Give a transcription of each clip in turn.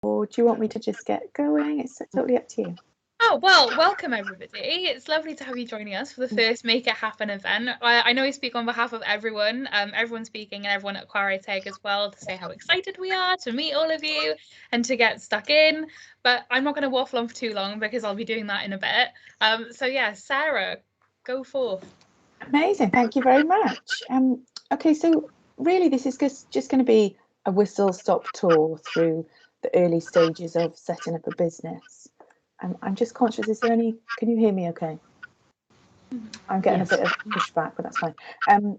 or do you want me to just get going? It's totally up to you. Oh, well, welcome everybody. It's lovely to have you joining us for the first Make It Happen event. I know we speak on behalf of everyone, everyone speaking and everyone at Chwarae Teg as well, to say how excited we are to meet all of you and to get stuck in. But I'm not going to waffle on for too long because I'll be doing that in a bit. So yeah, Sarah, go forth. Amazing, thank you very much. Okay, so really this is just going to be a whistle-stop tour through the early stages of setting up a business. I'm just conscious, can you hear me okay? I'm getting a bit of pushback, but that's fine.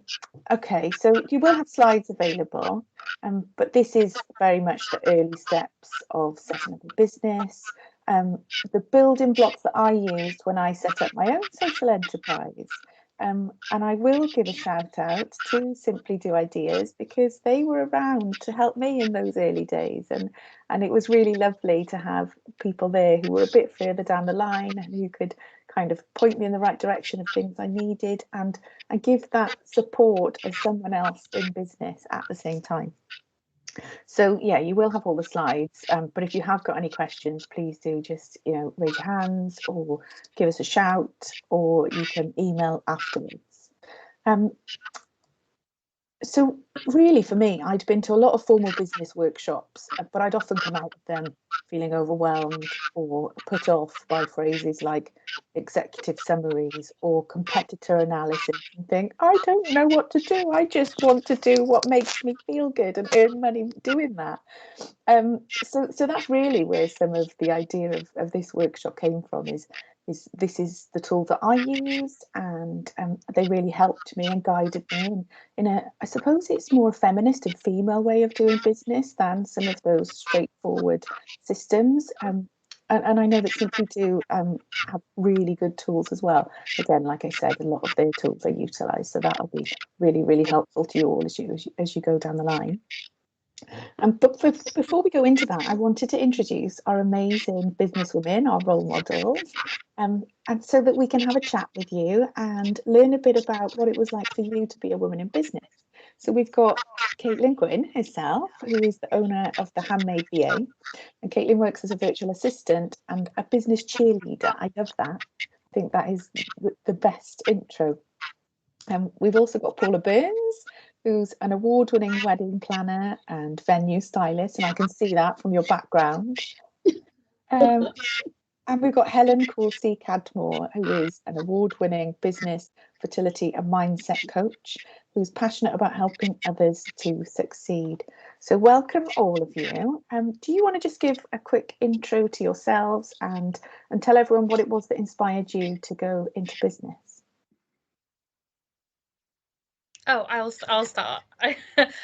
Okay, so you will have slides available, but this is very much the early steps of setting up a business. The building blocks that I used when I set up my own social enterprise. And I will give a shout out to Simply Do Ideas because they were around to help me in those early days. And it was really lovely to have people there who were a bit further down the line and who could kind of point me in the right direction of things I needed and give that support as someone else in business at the same time. So yeah, you will have all the slides, but if you have got any questions, please do just raise your hands or give us a shout, or you can email afterwards. So really for me, I'd been to a lot of formal business workshops, but I'd often come out of them feeling overwhelmed or put off by phrases like executive summaries or competitor analysis and think, I don't know what to do. I just want to do what makes me feel good and earn money doing that. So that's really where some of the idea of this workshop came from, is this is the tool that I used, and they really helped me and guided me in a, I suppose it's more feminist and female way of doing business than some of those straightforward systems. And I know that Simply Do have really good tools as well. Again, like I said, a lot of their tools are utilised, so that'll be really, really helpful to you all as you go down the line. But before we go into that, I wanted to introduce our amazing businesswomen, our role models, and so that we can have a chat with you and learn a bit about what it was like for you to be a woman in business. So we've got Gwynn herself, who is the owner of the Handmade VA. And Caitlin works as a virtual assistant and a business cheerleader. I love that. I think that is the best intro. We've also got Paula Burns, who's an award-winning wedding planner and venue stylist, and I can see that from your background. And we've got Helen Corsi-Cadmore, who is an award-winning business, fertility and mindset coach, who's passionate about helping others to succeed. So welcome all of you. Do you want to just give a quick intro to yourselves and tell everyone what it was that inspired you to go into business? Oh, I'll start.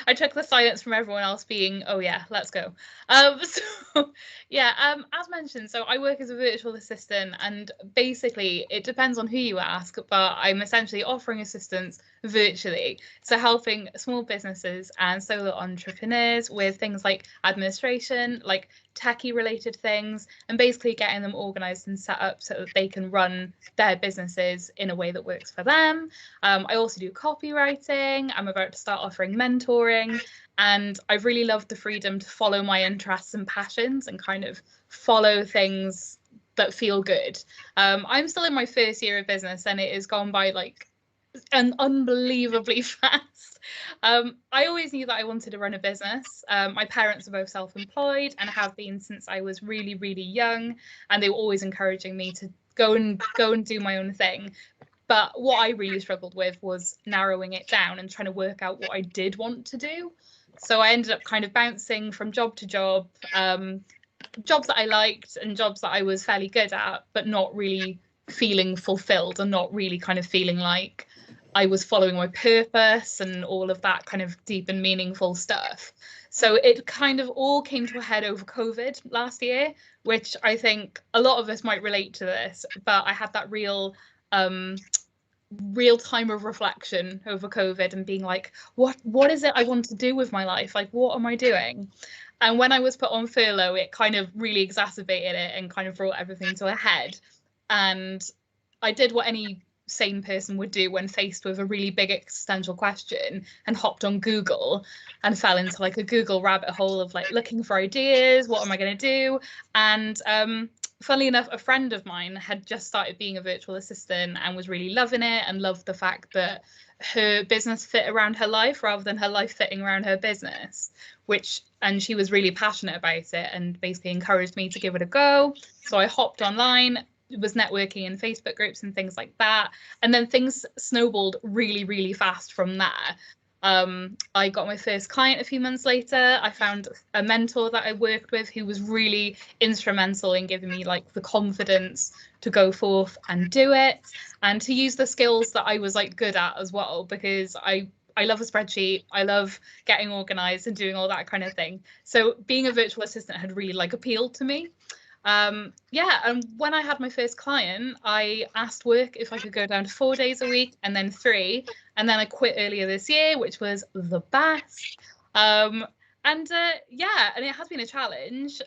I took the silence from everyone else being, oh yeah, let's go. So yeah, as mentioned, so I work as a virtual assistant, and basically it depends on who you ask, but I'm essentially offering assistance virtually, so helping small businesses and solo entrepreneurs with things like administration, like techie related things, and basically getting them organized and set up so that they can run their businesses in a way that works for them. I also do copywriting. I'm about to start offering mentoring, and I've really loved the freedom to follow my interests and passions and kind of follow things that feel good. I'm still in my first year of business, and it has gone by like unbelievably fast. I always knew that I wanted to run a business. My parents are both self-employed and have been since I was really, really young, and they were always encouraging me to go and do my own thing. But what I really struggled with was narrowing it down and trying to work out what I did want to do. So I ended up kind of bouncing from job to job, jobs that I liked and jobs that I was fairly good at, but not really feeling fulfilled and not really kind of feeling like I was following my purpose and all of that kind of deep and meaningful stuff. So it kind of all came to a head over COVID last year, which I think a lot of us might relate to this, but I had that real time of reflection over COVID and being like, what is it I want to do with my life? Like, what am I doing? And when I was put on furlough, it kind of really exacerbated it and kind of brought everything to a head. And I did what any sane person would do when faced with a really big existential question, and hopped on Google and fell into like a Google rabbit hole of like looking for ideas. What am I going to do? And funnily enough, a friend of mine had just started being a virtual assistant and was really loving it, and loved the fact that her business fit around her life rather than her life fitting around her business, and she was really passionate about it and basically encouraged me to give it a go. So I hopped online, was networking in Facebook groups and things like that. And then things snowballed really, really fast from there. I got my first client a few months later. I found a mentor that I worked with who was really instrumental in giving me like the confidence to go forth and do it, and to use the skills that I was like good at as well, because I love a spreadsheet. I love getting organized and doing all that kind of thing. So being a virtual assistant had really like appealed to me. Yeah, and when I had my first client, I asked work if I could go down to 4 days a week and then 3, and then I quit earlier this year, which was the best. Yeah, and it has been a challenge.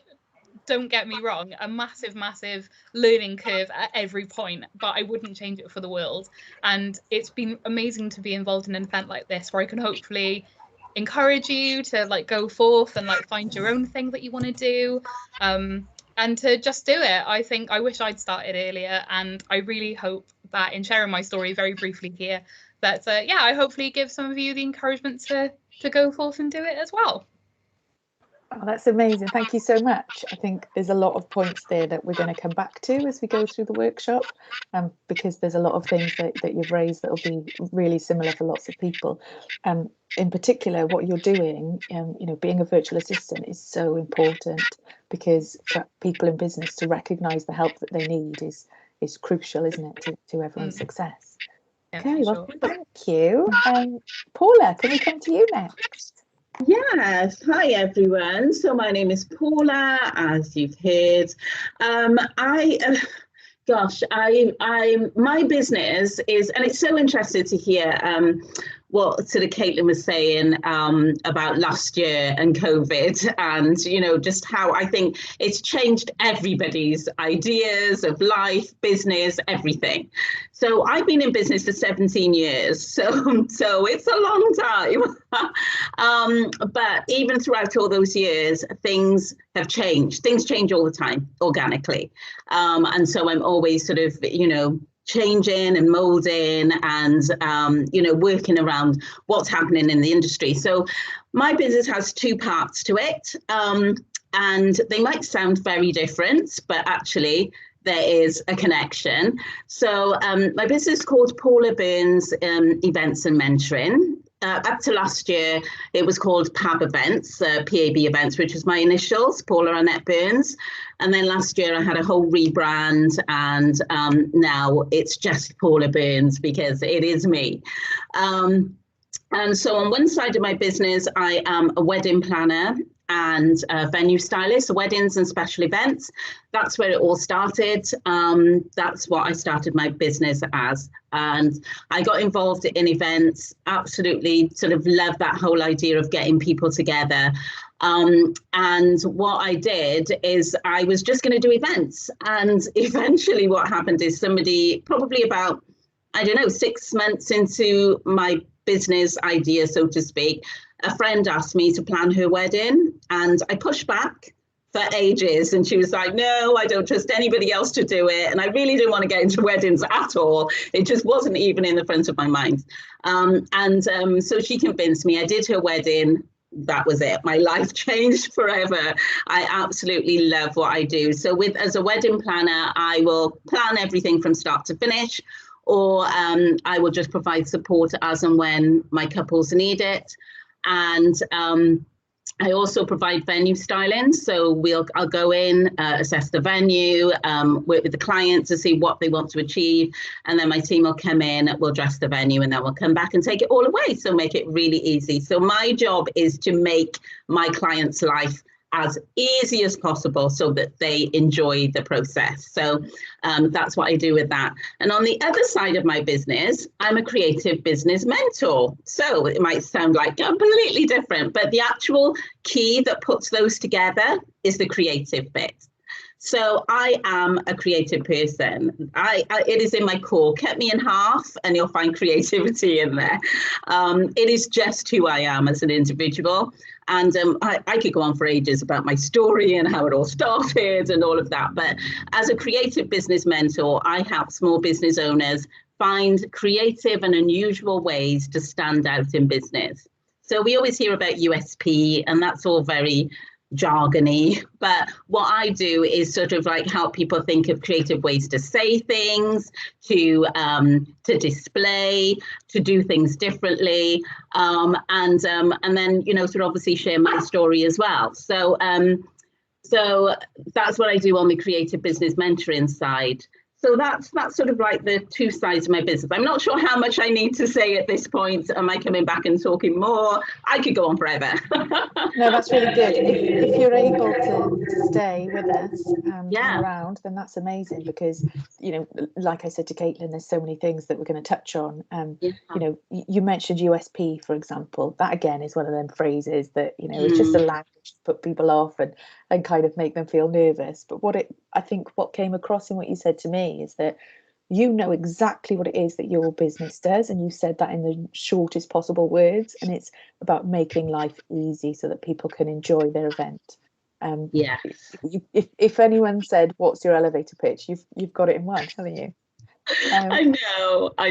Don't get me wrong, a massive, massive learning curve at every point, but I wouldn't change it for the world. And it's been amazing to be involved in an event like this, where I can hopefully encourage you to like go forth and like find your own thing that you want to do. And to just do it. I think I wish I'd started earlier, and I really hope that in sharing my story very briefly here, that yeah, I hopefully give some of you the encouragement to go forth and do it as well. Oh, that's amazing. Thank you so much. I think there's a lot of points there that we're going to come back to as we go through the workshop, because there's a lot of things that you've raised that will be really similar for lots of people. In particular, what you're doing, being a virtual assistant is so important, because for people in business to recognise the help that they need is crucial, isn't it, to everyone's success. Yeah, okay, well, sure. thank you. Paula, can we come to you next? Yes, hi everyone. So my name is Paula, as you've heard. My business is, and it's so interesting to hear what sort of Caitlin was saying about last year and COVID, and just how I think it's changed everybody's ideas of life, business, everything. So I've been in business for 17 years, so it's a long time. But even throughout all those years, things have changed. Things change all the time, organically. And so I'm always sort of, changing and molding and, working around what's happening in the industry. So my business has 2 parts to it, and they might sound very different, but actually there is a connection. So my business is called Paula Burns Events and Mentoring. Up to last year, it was called PAB Events, PAB Events, which was my initials, Paula Annette Burns. And then last year I had a whole rebrand, and now it's just Paula Burns because it is me. And so on one side of my business, I am a wedding planner and venue stylist, so weddings and special events. That's where it all started. That's what I started my business as. And I got involved in events, absolutely sort of love that whole idea of getting people together. And what I did is I was just going to do events. And eventually what happened is somebody, probably about, 6 months into my business idea, so to speak, a friend asked me to plan her wedding, and I pushed back for ages, and she was like, no, I don't trust anybody else to do it, and I really didn't want to get into weddings at all. It just wasn't even in the front of my mind. So she convinced me. I did her wedding. That was it. My life changed forever. I absolutely love what I do. So as a wedding planner, I will plan everything from start to finish, or I will just provide support as and when my couples need it. And I also provide venue styling. So I'll go in, assess the venue, work with the client to see what they want to achieve. And then my team will come in, we'll dress the venue, and then we'll come back and take it all away. So make it really easy. So my job is to make my client's life as easy as possible so that they enjoy the process. So that's what I do with that. And on the other side of my business, I'm a creative business mentor. So it might sound like completely different, but the actual key that puts those together is the creative bit. So I am a creative person. It is in my core. Cut me in half and you'll find creativity in there. It is just who I am as an individual. And I could go on for ages about my story and how it all started and all of that. But as a creative business mentor, I help small business owners find creative and unusual ways to stand out in business. So we always hear about USP, and that's all very jargony, but what I do is sort of like help people think of creative ways to say things, to display, to do things differently, and then, you know, sort of obviously share my story as well. So that's what I do on the creative business mentoring side. So that's sort of like the two sides of my business. I'm not sure how much I need to say at this point. Am I coming back and talking more? I could go on forever. No, that's really good. If you're able to stay with us and hang around, then that's amazing, because, you know, like I said to Caitlin, there's so many things that we're going to touch on. You know, you mentioned USP, for example. That again is one of them phrases that, you know, it's just a language to put people off and kind of make them feel nervous. But I think what came across in what you said to me is that you know exactly what it is that your business does, and you said that in the shortest possible words, and it's about making life easy so that people can enjoy their event. If anyone said, what's your elevator pitch, you've got it in one, haven't you? I know. I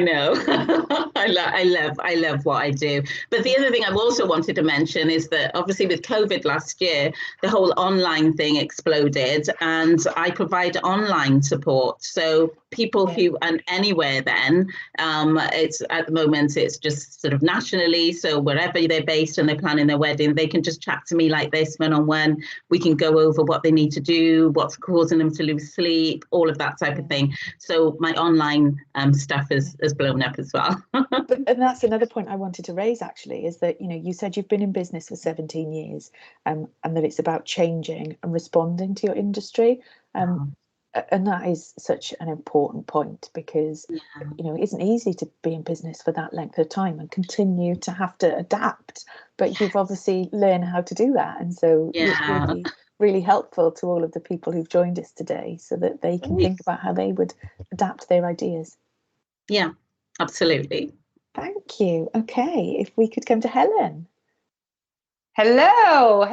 love what I do. But the other thing I've also wanted to mention is that obviously with COVID last year, the whole online thing exploded, and I provide online support. So people who are anywhere then, it's at the moment, it's just sort of nationally. So wherever they're based and they're planning their wedding, they can just chat to me like this one-on-one. We can go over what they need to do, what's causing them to lose sleep, all of that type of thing. So my online stuff has blown up as well. And that's another point I wanted to raise, actually, is that, you know, you said you've been in business for 17 years, and that it's about changing and responding to your industry. And that is such an important point, because, you know, it isn't easy to be in business for that length of time and continue to have to adapt. But you've obviously learned how to do that. And so it's really, really helpful to all of the people who've joined us today, so that they can think about how they would adapt their ideas. Yeah, absolutely. Thank you. Okay, if we could come to Helen. Hello.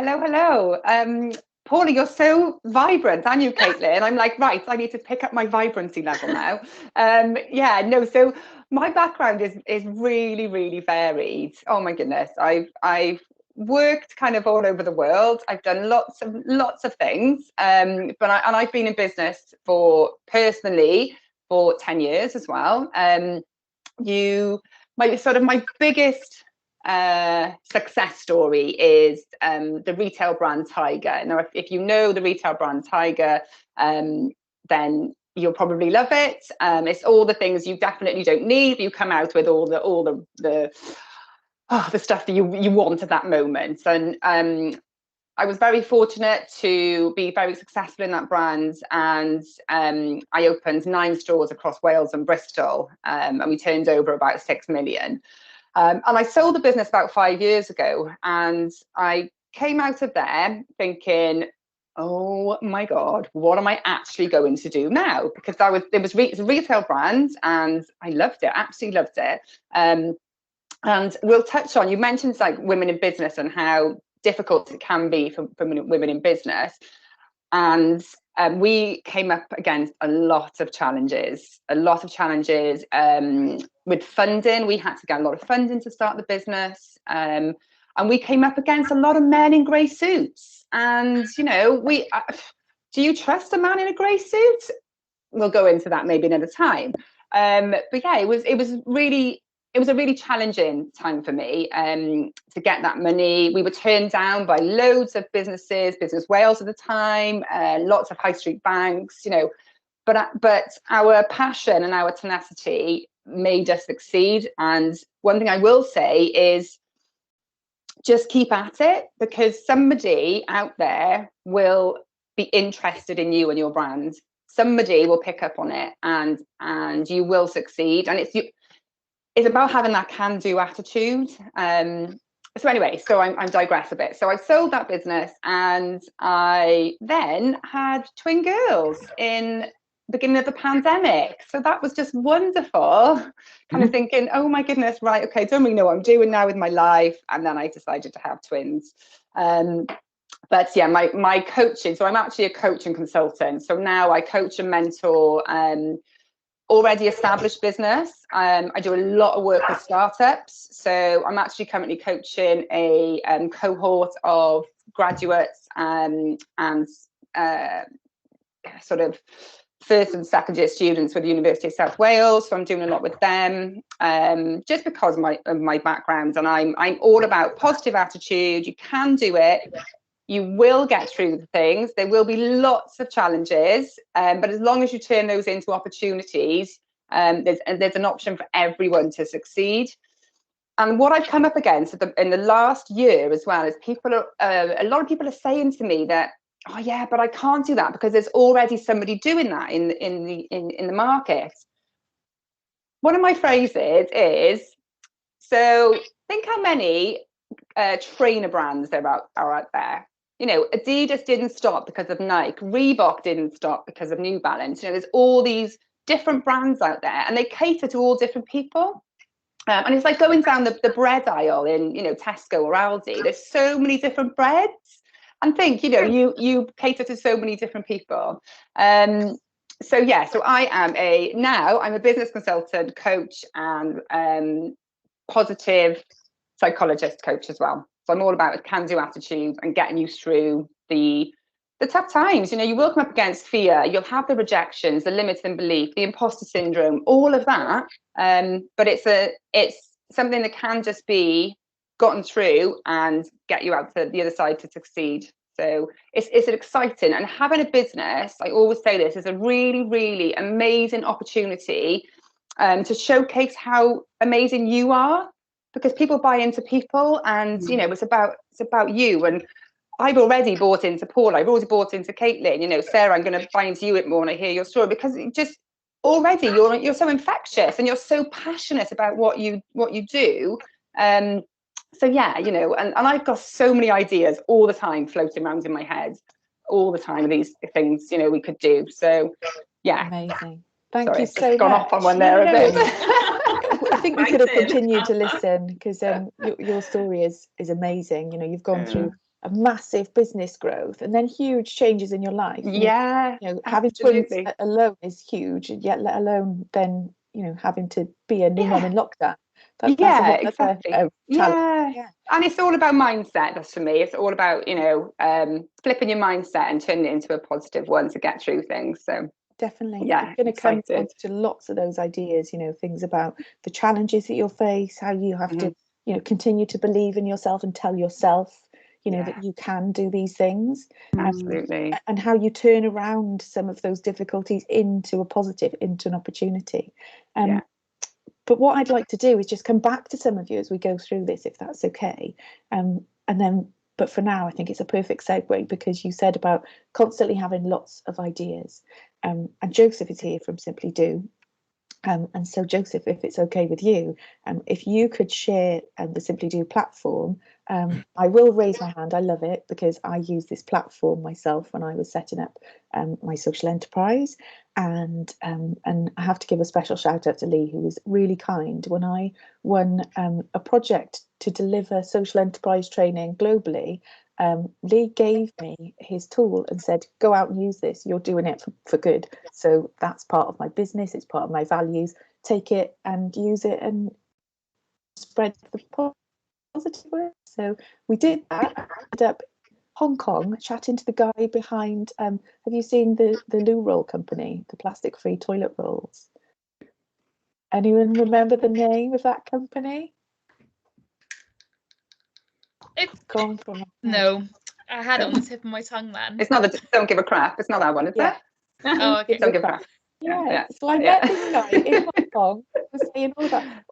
Paula, you're so vibrant, aren't you, Caitlin? I'm like, right, I need to pick up my vibrancy level now. So my background is really, really varied. Oh my goodness. I've worked kind of all over the world. I've done lots of things. But I've been in business personally for 10 years as well. My biggest success story is the retail brand Tiger. Now, if you know the retail brand Tiger, then you'll probably love it. It's all the things you definitely don't need. You come out with all the stuff that you want at that moment. And I was very fortunate to be very successful in that brand, and I opened 9 stores across Wales and Bristol, and we turned over about 6 million. And I sold the business about 5 years ago, and I came out of there thinking, oh my God, what am I actually going to do now? Because it's a retail brand, and I loved it, absolutely loved it. And we'll touch on, you mentioned like women in business and how difficult it can be for women in business. And we came up against a lot of challenges with funding. We had to get a lot of funding to start the business. And we came up against a lot of men in grey suits. And, you know, do you trust a man in a grey suit? We'll go into that maybe another time. But yeah, it was a really challenging time for me to get that money. We were turned down by loads of businesses, Business Wales at the time, lots of high street banks, you know, but our passion and our tenacity made us succeed. And one thing I will say is just keep at it, because somebody out there will be interested in you and your brand. Somebody will pick up on it, and you will succeed. And it's about having that can-do attitude. so anyway, so I'm digress a bit. So I sold that business, and I then had twin girls in the beginning of the pandemic. So that was just wonderful. Kind of thinking, oh my goodness, right, okay, don't really know what I'm doing now with my life. And then I decided to have twins. But yeah, my coaching, so I'm actually a coach and consultant. So now I coach and mentor already established business. I do a lot of work with startups. So I'm actually currently coaching a cohort of graduates and sort of first and second year students with the University of South Wales. So I'm doing a lot with them, just because of my background. And I'm all about positive attitude. You can do it. You will get through the things. There will be lots of challenges, but as long as you turn those into opportunities, there's an option for everyone to succeed. And what I've come up against in the last year as well is a lot of people are saying to me that, oh yeah, but I can't do that because there's already somebody doing that in the market. One of my phrases is, so think how many trainer brands there are out there. You know, Adidas didn't stop because of Nike. Reebok didn't stop because of New Balance. You know, there's all these different brands out there, and they cater to all different people. And it's like going down the bread aisle in, you know, Tesco or Aldi. There's so many different breads. And think, you know, you cater to so many different people. So yeah, so I'm a business consultant, coach, and positive psychologist coach as well. So I'm all about a can-do attitude and getting you through the tough times. You know, you will come up against fear, you'll have the rejections, the limiting belief, the imposter syndrome, all of that. But it's something that can just be gotten through and get you out to the other side to succeed. So it's exciting, and having a business, I always say this, is a really, really amazing opportunity to showcase how amazing you are, because people buy into people, and you know, it's about you. And I've already bought into Paula, I've already bought into Caitlin, you know, Sarah, I'm going to buy into you a bit more when I hear your story, because it just already you're so infectious and you're so passionate about what you do. So yeah, you know, and I've got so many ideas all the time floating around in my head all the time of these things, you know, we could do. So yeah, amazing. Thank sorry, you so much. Gone off on one there a bit. I think we could have continued to listen, because your story is amazing. You know, you've gone through a massive business growth and then huge changes in your life. Yeah, you know, having twins alone is huge, and yet let alone then, you know, having to be a new mum in lockdown. That's exactly. Yeah, and it's all about mindset. That's for me. It's all about, you know, flipping your mindset and turning it into a positive one to get through things. So definitely, yeah, I'm going to come on to lots of those ideas. You know, things about the challenges that you'll face, how you have to, you know, continue to believe in yourself and tell yourself, you know, that you can do these things. Absolutely. And how you turn around some of those difficulties into a positive, into an opportunity. But what I'd like to do is just come back to some of you as we go through this, if that's okay. And then, but for now, I think it's a perfect segue, because you said about constantly having lots of ideas. And Joseph is here from Simply Do. And so, Joseph, if it's okay with you, if you could share the Simply Do platform, I will raise my hand. I love it, because I use this platform myself when I was setting up my social enterprise. And I have to give a special shout out to Lee, who was really kind when I won a project to deliver social enterprise training globally. Lee gave me his tool and said, go out and use this. You're doing it for good. So that's part of my business. It's part of my values. Take it and use it and spread the positive word. So we did that. I ended up Hong Kong chatting to the guy behind. Have you seen the loo roll company, the plastic-free toilet rolls? Anyone remember the name of that company? It's gone from no, I had it on the tip of my tongue then. It's not the Don't Give a Crap. It's not that one, is it? Oh, okay. Don't Give a Crap. So I met this guy in Hong Kong who was saying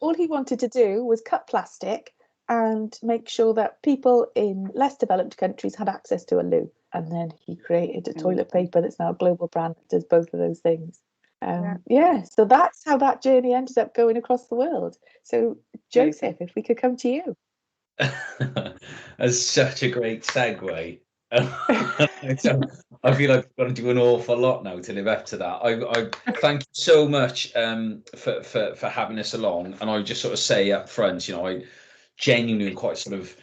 all he wanted to do was cut plastic and make sure that people in less developed countries had access to a loo. And then he created a toilet paper that's now a global brand that does both of those things. So that's how that journey ended up going across the world. So Joseph, if we could come to you. That's such a great segue. So I feel like I've got to do an awful lot now to live up to that. I thank you so much for having us along. And I just sort of say up front, I genuinely quite sort of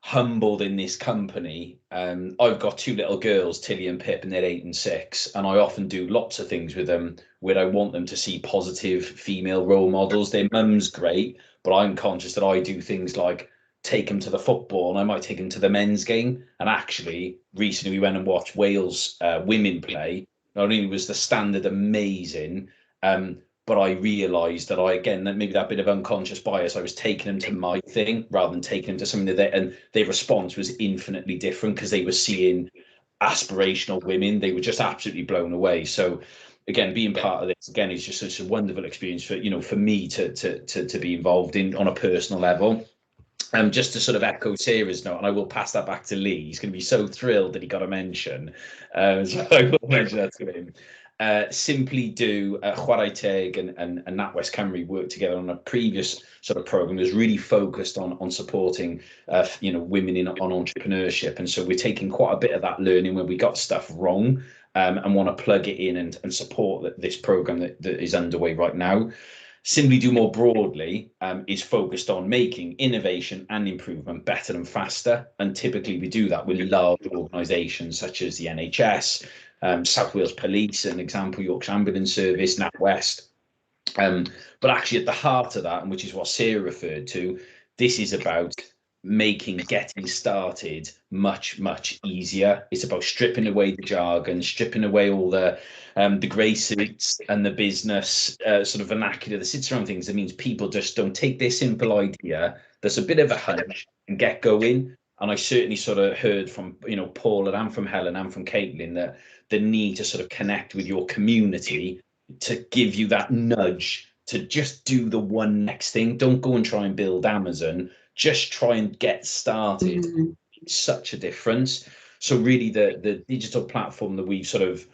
humbled in this company. I've got two little girls, Tilly and Pip, and they're 8 and 6, and I often do lots of things with them where I want them to see positive female role models. Their mum's great, but I'm conscious that I do things like take them to the football, and I might take them to the men's game. And actually, recently we went and watched Wales women play. Not only was the standard amazing, but I realised that that maybe that bit of unconscious bias, I was taking them to my thing rather than taking them to something and their response was infinitely different because they were seeing aspirational women. They were just absolutely blown away. So again, being part of this again is just such a wonderful experience for me to be involved in on a personal level. Just to sort of echo Sarah's note, and I will pass that back to Lee. He's going to be so thrilled that he got a mention. So I will mention that to him. Simply do Chwarae Teg and NatWest Cymru work together on a previous sort of program that was really focused on supporting women on entrepreneurship, and so we're taking quite a bit of that learning when we got stuff wrong and want to plug it in and support this program that is underway right now. Simply do more broadly is focused on making innovation and improvement better and faster, and typically we do that with large organisations such as the NHS, South Wales Police, an example, Yorkshire Ambulance Service, NatWest. But actually at the heart of that, and which is what Sarah referred to, this is about making getting started much easier. It's about stripping away the jargon, stripping away all the grey suits and the business sort of vernacular that sits around things. That means people just don't take this simple idea that's a bit of a hunch and get going. And I certainly sort of heard from Paula and from Helen and from Caitlin that the need to sort of connect with your community to give you that nudge to just do the one next thing. Don't go and try and build Amazon. Just try and get started. Such a difference. So really the digital platform that we've sort of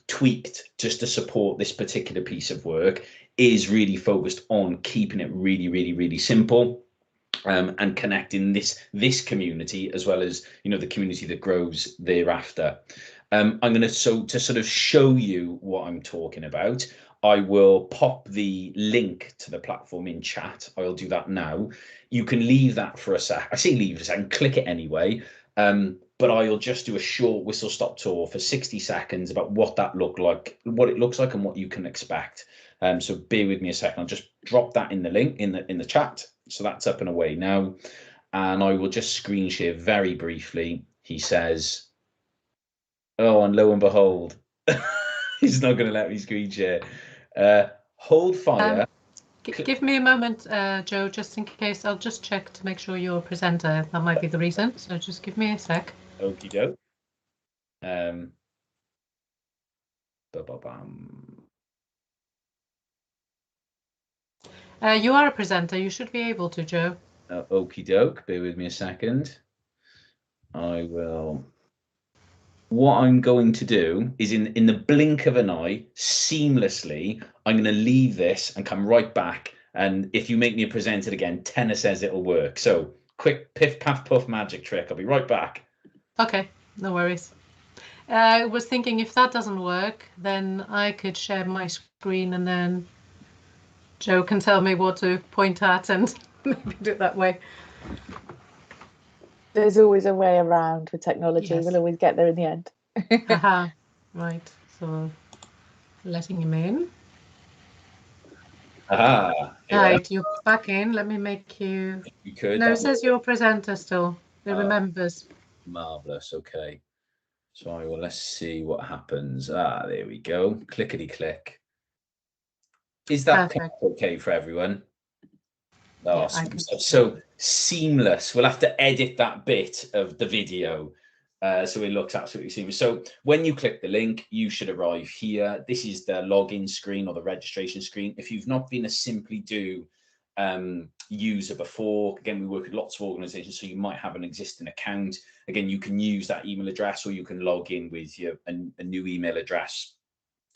tweaked just to support this particular piece of work is really focused on keeping it really simple and connecting this community as well as the community that grows thereafter. I'm going to sort of show you what I'm talking about. I will pop the link to the platform in chat. I'll do that now. You can leave that for a sec. I say leave a second, click it anyway. But I'll just do a short whistle stop tour for 60 seconds about what it looks like and what you can expect. So bear with me a second. I'll just drop that in the link in the chat. So that's up and away now. And I will just screen share very briefly. He says, oh, and lo and behold, he's not going to let me screen share. Hold fire. Give me a moment, Joe, just in case. I'll just check to make sure you're a presenter. That might be the reason. So just give me a sec. Okie doke. You are a presenter. You should be able to, Joe. Okie doke. Bear with me a second. I will. What I'm going to do is in the blink of an eye, seamlessly, I'm going to leave this and come right back. And if you make me a presenter again, Tenor says it'll work. So quick piff, paff, puff magic trick. I'll be right back. Okay, no worries. I was thinking if that doesn't work, then I could share my screen and then Joe can tell me what to point at and maybe do it that way. There's always a way around with technology. Yes. We'll always get there in the end. Aha, right. So letting him in. Aha. Right, you're back in. Let me make you. You could. No, it says you're a presenter still. It remembers. Marvelous. Okay. So let's see what happens. There we go. Clickety click. Is that okay for everyone? Oh, yeah, so seamless. We'll have to edit that bit of the video so it looks absolutely seamless. So when you click the link, you should arrive here. This is the login screen or the registration screen. If you've not been a Simply Do user before, again, we work with lots of organizations, so you might have an existing account. Again, you can use that email address or you can log in with a new email address,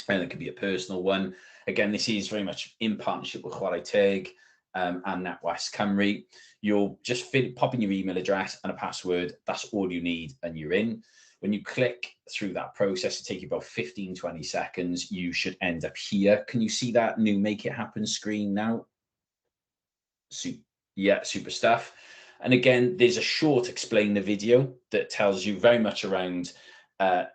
and it could be a personal one. Again, this is very much in partnership with Chwarae Teg. and NatWest Cymru. You'll just pop in your email address and a password. That's all you need, and you're in. When you click through that process, it takes you about 15-20 seconds. You should end up here. Can you see that new Make It Happen screen now? Yeah, super stuff. And again, there's a short explainer video that tells you very much around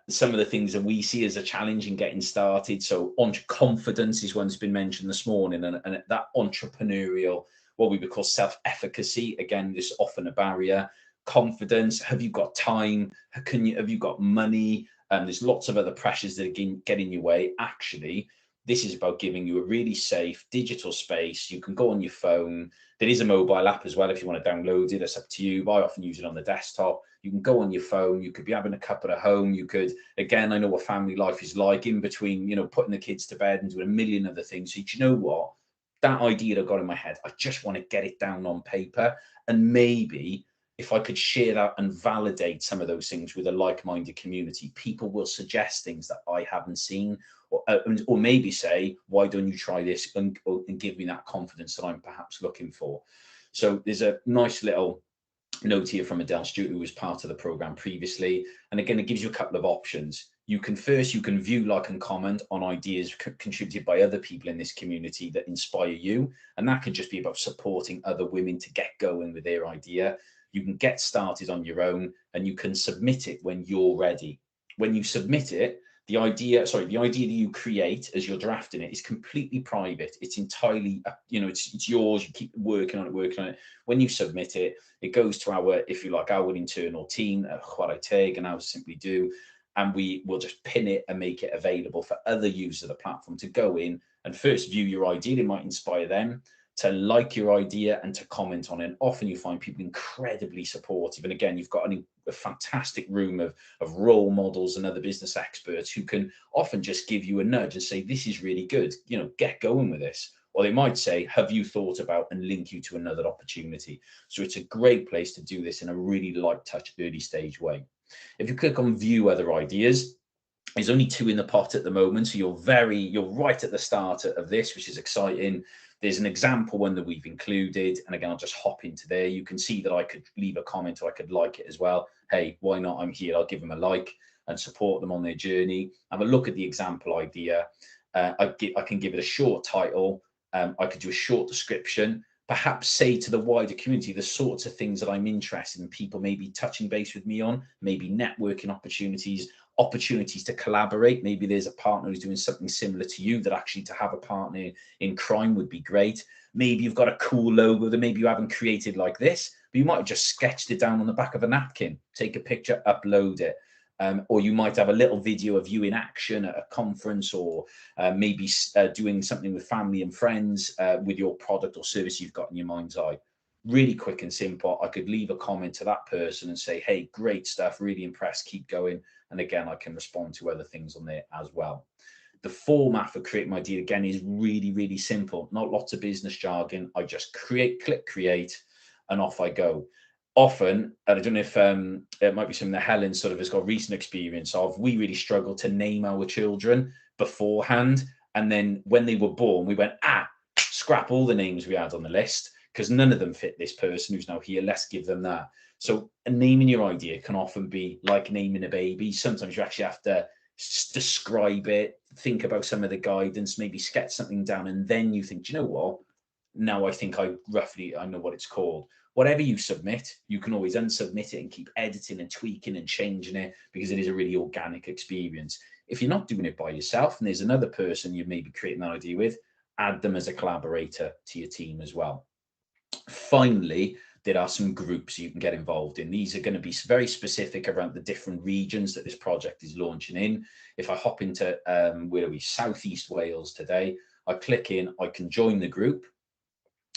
some of the things that we see as a challenge in getting started. So confidence is one that's been mentioned this morning, and that entrepreneurial, what we would call self-efficacy. Again, this is often a barrier. Confidence, have you got time? Have you got money? There's lots of other pressures that get in your way. Actually, this is about giving you a really safe digital space. You can go on your phone. There is a mobile app as well if you want to download it. That's up to you. I often use it on the desktop. You can go on your phone. You could be having a cuppa at home. You could, again, I know what family life is like in between, you know, putting the kids to bed and doing a million other things. So do you know what? That idea that I got in my head, I just want to get it down on paper. And maybe if I could share that and validate some of those things with a like-minded community, people will suggest things that I haven't seen, or maybe say, why don't you try this, and give me that confidence that I'm perhaps looking for. So there's a nice little note here from Adele Stewart, who was part of the program previously. And again, it gives you a couple of options. You can view, like, and comment on ideas contributed by other people in this community that inspire you. And that could just be about supporting other women to get going with their idea. You can get started on your own, and you can submit it when you're ready. When you submit it, the idea that you create as you're drafting it is completely private. It's entirely, you know, it's yours. You keep working on it. When you submit it, it goes to our, if you like, our internal team at Chwarae Teg and our Simply Do, and we will just pin it and make it available for other users of the platform to go in and first view your idea. It might inspire them to like your idea and to comment on it. And often you find people incredibly supportive. And again, you've got a fantastic room of role models and other business experts who can often just give you a nudge and say, this is really good, you know, get going with this. Or they might say, have you thought about, and link you to another opportunity. So it's a great place to do this in a really light touch, early stage way. If you click on view other ideas, there's only 2 in the pot at the moment. So you're right at the start of this, which is exciting. There's an example one that we've included. And again, I'll just hop into there. You can see that I could leave a comment, or I could like it as well. Hey, why not? I'm here. I'll give them a like and support them on their journey. Have a look at the example idea. I can give it a short title. I could do a short description, perhaps say to the wider community the sorts of things that I'm interested in, people maybe touching base with me on, maybe networking opportunities to collaborate. Maybe there's a partner who's doing something similar to you, that actually to have a partner in crime would be great. Maybe you've got a cool logo that maybe you haven't created like this, but you might have just sketched it down on the back of a napkin, take a picture, upload it. Or you might have a little video of you in action at a conference, or maybe doing something with family and friends with your product or service you've got in your mind's eye. Really quick and simple. I could leave a comment to that person and say, hey, great stuff, really impressed, keep going. And again, I can respond to other things on there as well. The format for creating my idea, again, is really, really simple. Not lots of business jargon. I just click create, and off I go. Often, and I don't know if it might be something that Helen sort of has got recent experience of, we really struggled to name our children beforehand. And then when they were born, we went, scrap all the names we had on the list, because none of them fit this person who's now here. Let's give them that. So naming your idea can often be like naming a baby. Sometimes you actually have to describe it, think about some of the guidance, maybe sketch something down, and then you think, do you know what? Now I think I know what it's called. Whatever you submit, you can always unsubmit it and keep editing and tweaking and changing it, because it is a really organic experience. If you're not doing it by yourself and there's another person you may be creating that idea with, add them as a collaborator to your team as well. Finally, there are some groups you can get involved in. These are going to be very specific around the different regions that this project is launching in. If I hop into Southeast Wales today, I click in, I can join the group.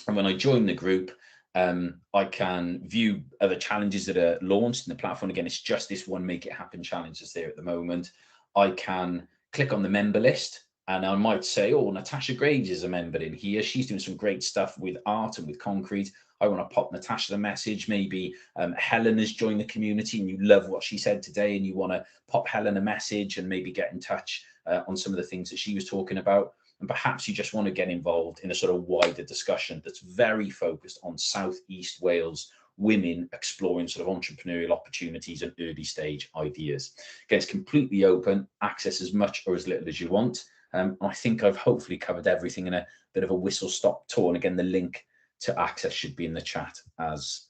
And when I join the group, I can view other challenges that are launched in the platform. Again, it's just this one Make It Happen challenge that's there at the moment. I can click on the member list, and I might say, oh, Natasha Graves is a member in here. She's doing some great stuff with art and with concrete. I want to pop Natasha the message. Maybe Helen has joined the community and you love what she said today, and you want to pop Helen a message and maybe get in touch on some of the things that she was talking about. and perhaps you just want to get involved in a sort of wider discussion that's very focused on South East Wales women exploring sort of entrepreneurial opportunities and early stage ideas. Again, it's completely open, access as much or as little as you want. I think I've hopefully covered everything in a bit of a whistle-stop tour. And again, the link to access should be in the chat as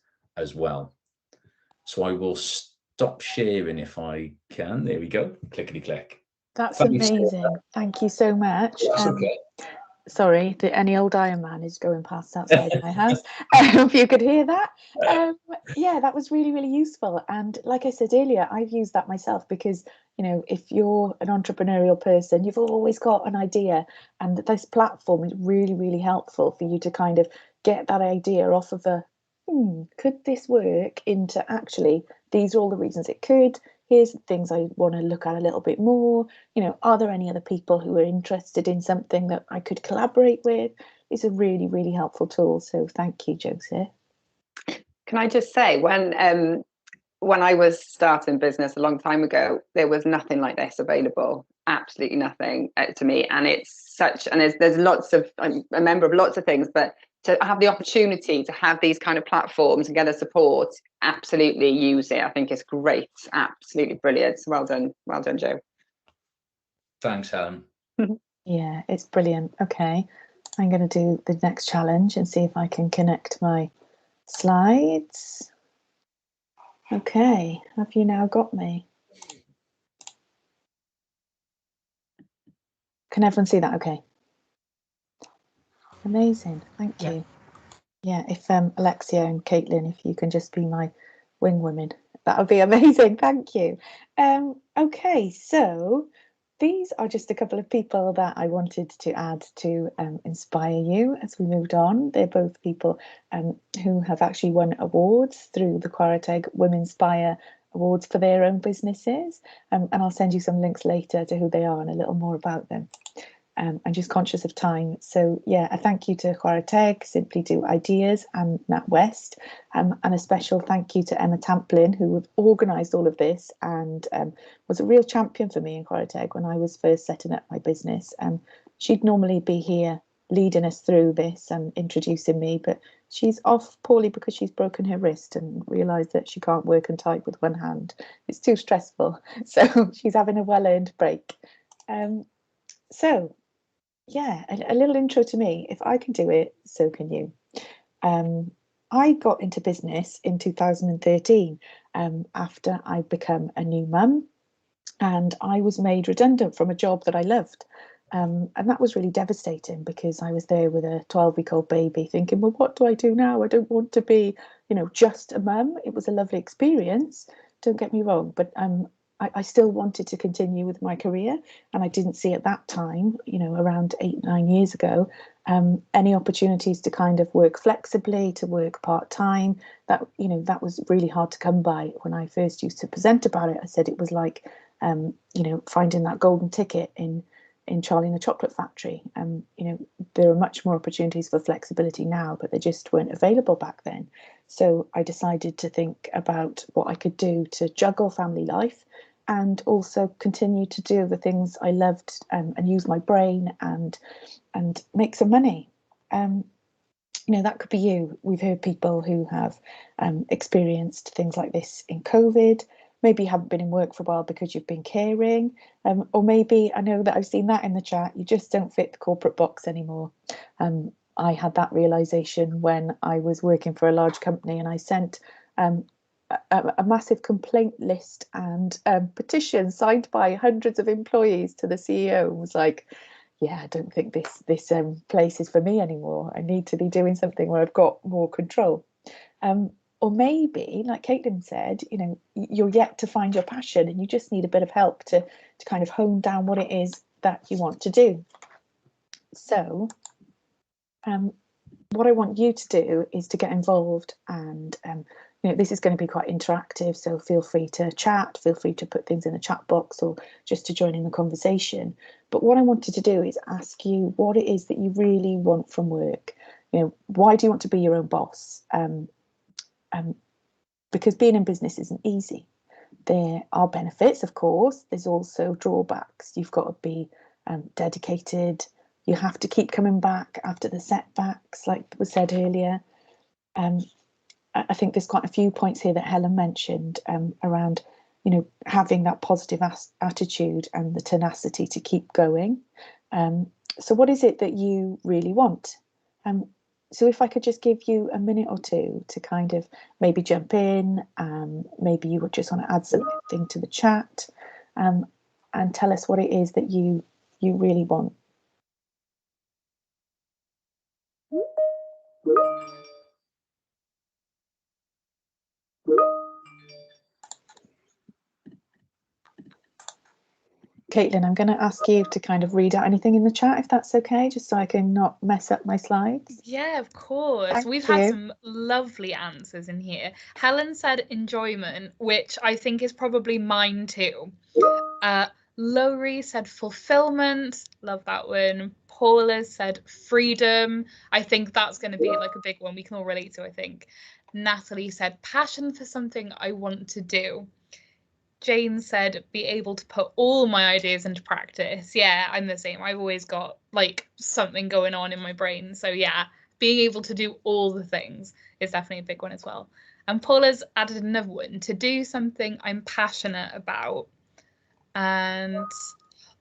well. So I will stop sharing if I can. There we go. Clickety click. That's amazing. Thank you so much. That's okay. Sorry, any old Iron Man is going past outside my house. If you could hear that. Yeah, that was really, really useful. And like I said earlier, I've used that myself because, you know, if you're an entrepreneurial person, you've always got an idea. And this platform is really, really helpful for you to kind of get that idea off of could this work, into actually, these are all the reasons it could. Here's the things I want to look at a little bit more. You know, are there any other people who are interested in something that I could collaborate with? It's a really, really helpful tool. So thank you, Joseph. Can I just say, when I was starting business a long time ago, there was nothing like this available. Absolutely nothing to me. And it's such, and there's lots of, I'm a member of lots of things, but to have the opportunity to have these kind of platforms and get the support, absolutely use it. I think it's great. Absolutely brilliant. Well done, Joe. Thanks, Helen. Yeah, it's brilliant. Okay, I'm going to do the next challenge and see if I can connect my slides. Okay, have you now got me? Can everyone see that? Okay. Amazing, thank you. Yeah, if Alexia and Caitlin, if you can just be my wing women, that would be amazing. Thank you. Okay, so these are just a couple of people that I wanted to add to inspire you as we moved on. They're both people who have actually won awards through the Chwarae Teg Women Inspire Awards for their own businesses. And I'll send you some links later to who they are and a little more about them. I'm just conscious of time. So yeah, a thank you to Chwarae Teg, Simply Do Ideas and NatWest, and a special thank you to Emma Tamplin, who organised all of this and was a real champion for me in Chwarae Teg when I was first setting up my business. She'd normally be here leading us through this and introducing me, but she's off poorly because she's broken her wrist and realised that she can't work and type with one hand. It's too stressful. So she's having a well-earned break. So yeah, a little intro to me. If I can do it, so can you. I got into business in 2013 after I'd become a new mum, and I was made redundant from a job that I loved. And that was really devastating because I was there with a 12-week-old baby thinking, well, what do I do now? I don't want to be, you know, just a mum. It was a lovely experience, don't get me wrong, but I still wanted to continue with my career, and I didn't see at that time, you know, around 8-9 years ago, any opportunities to kind of work flexibly, to work part-time. That, you know, that was really hard to come by. When I first used to present about it, I said it was like, you know, finding that golden ticket in Charlie and the Chocolate Factory. You know, there are much more opportunities for flexibility now, but they just weren't available back then. So I decided to think about what I could do to juggle family life and also continue to do the things I loved, and use my brain and make some money. You know, that could be you. We've heard people who have experienced things like this in COVID. Maybe you haven't been in work for a while because you've been caring, or maybe, I know that I've seen that in the chat, you just don't fit the corporate box anymore. I had that realization when I was working for a large company, and I sent a massive complaint list and petition signed by hundreds of employees to the CEO, and was like, yeah, I don't think this place is for me anymore. I need to be doing something where I've got more control. Or maybe, like Caitlin said, you know, you're yet to find your passion and you just need a bit of help to kind of hone down what it is that you want to do. So what I want you to do is to get involved, and you know, this is going to be quite interactive, so feel free to chat, feel free to put things in the chat box or just to join in the conversation. But what I wanted to do is ask you what it is that you really want from work. You know, why do you want to be your own boss? Because being in business isn't easy. There are benefits, of course. There's also drawbacks. You've got to be dedicated. you have to keep coming back after the setbacks, like was said earlier. I think there's quite a few points here that Helen mentioned around, you know, having that positive attitude and the tenacity to keep going. So what is it that you really want? So if I could just give you a minute or two to kind of maybe jump in, maybe you would just want to add something to the chat, and tell us what it is that you really want. Caitlin, I'm going to ask you to kind of read out anything in the chat, if that's okay, just so I can not mess up my slides. Yeah, of course. We've had some lovely answers in here. Helen said enjoyment, which I think is probably mine too. Lowry said fulfillment. Love that one. Paula said freedom. I think that's going to be like a big one we can all relate to, I think. Natalie said passion for something I want to do. Jane said be able to put all my ideas into practice. Yeah, I'm the same. I've always got like something going on in my brain. So yeah, being able to do all the things is definitely a big one as well. And Paula's added another one, to do something I'm passionate about. And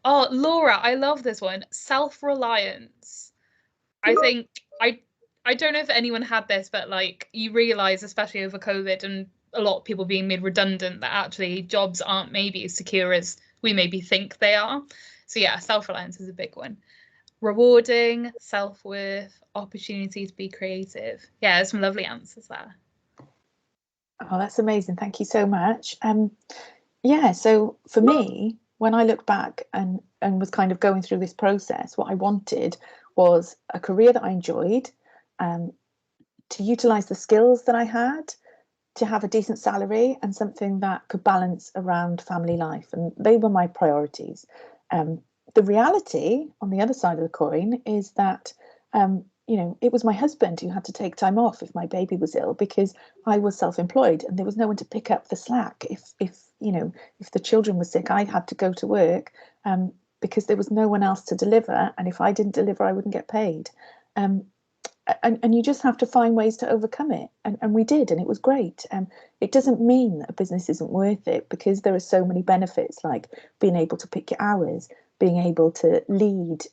oh, Laura, I love this one. Self-reliance. I think I don't know if anyone had this, but like you realize, especially over COVID and a lot of people being made redundant, that actually jobs aren't maybe as secure as we maybe think they are. So yeah, self-reliance is a big one. Rewarding, self-worth, opportunity to be creative. Yeah, there's some lovely answers there. Oh, that's amazing. Thank you so much. Yeah, so for me, when I look back and was kind of going through this process, what I wanted was a career that I enjoyed, to utilize the skills that I had, to have a decent salary and something that could balance around family life. And they were my priorities. The reality on the other side of the coin is that, you know, it was my husband who had to take time off if my baby was ill, because I was self-employed and there was no one to pick up the slack. If you know, if the children were sick, I had to go to work because there was no one else to deliver. And if I didn't deliver, I wouldn't get paid. And you just have to find ways to overcome it. And we did, and it was great. It doesn't mean that a business isn't worth it, because there are so many benefits, like being able to pick your hours, being able to lead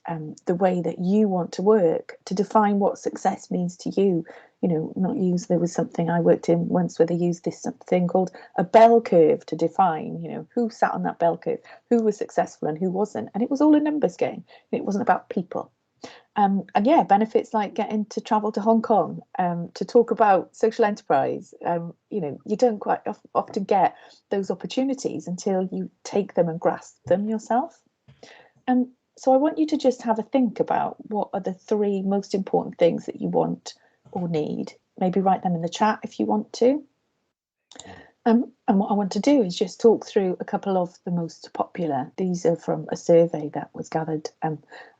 the way that you want to work, to define what success means to you. You know, not use, there was something I worked in once where they used this thing called a bell curve to define, you know, who sat on that bell curve, who was successful and who wasn't. And it was all a numbers game. It wasn't about people. And yeah, benefits like getting to travel to Hong Kong to talk about social enterprise. You know, you don't quite often get those opportunities until you take them and grasp them yourself. So I want you to just have a think about what are the 3 most important things that you want or need. Maybe write them in the chat if you want to. And what I want to do is just talk through a couple of the most popular. These are from a survey that was gathered, I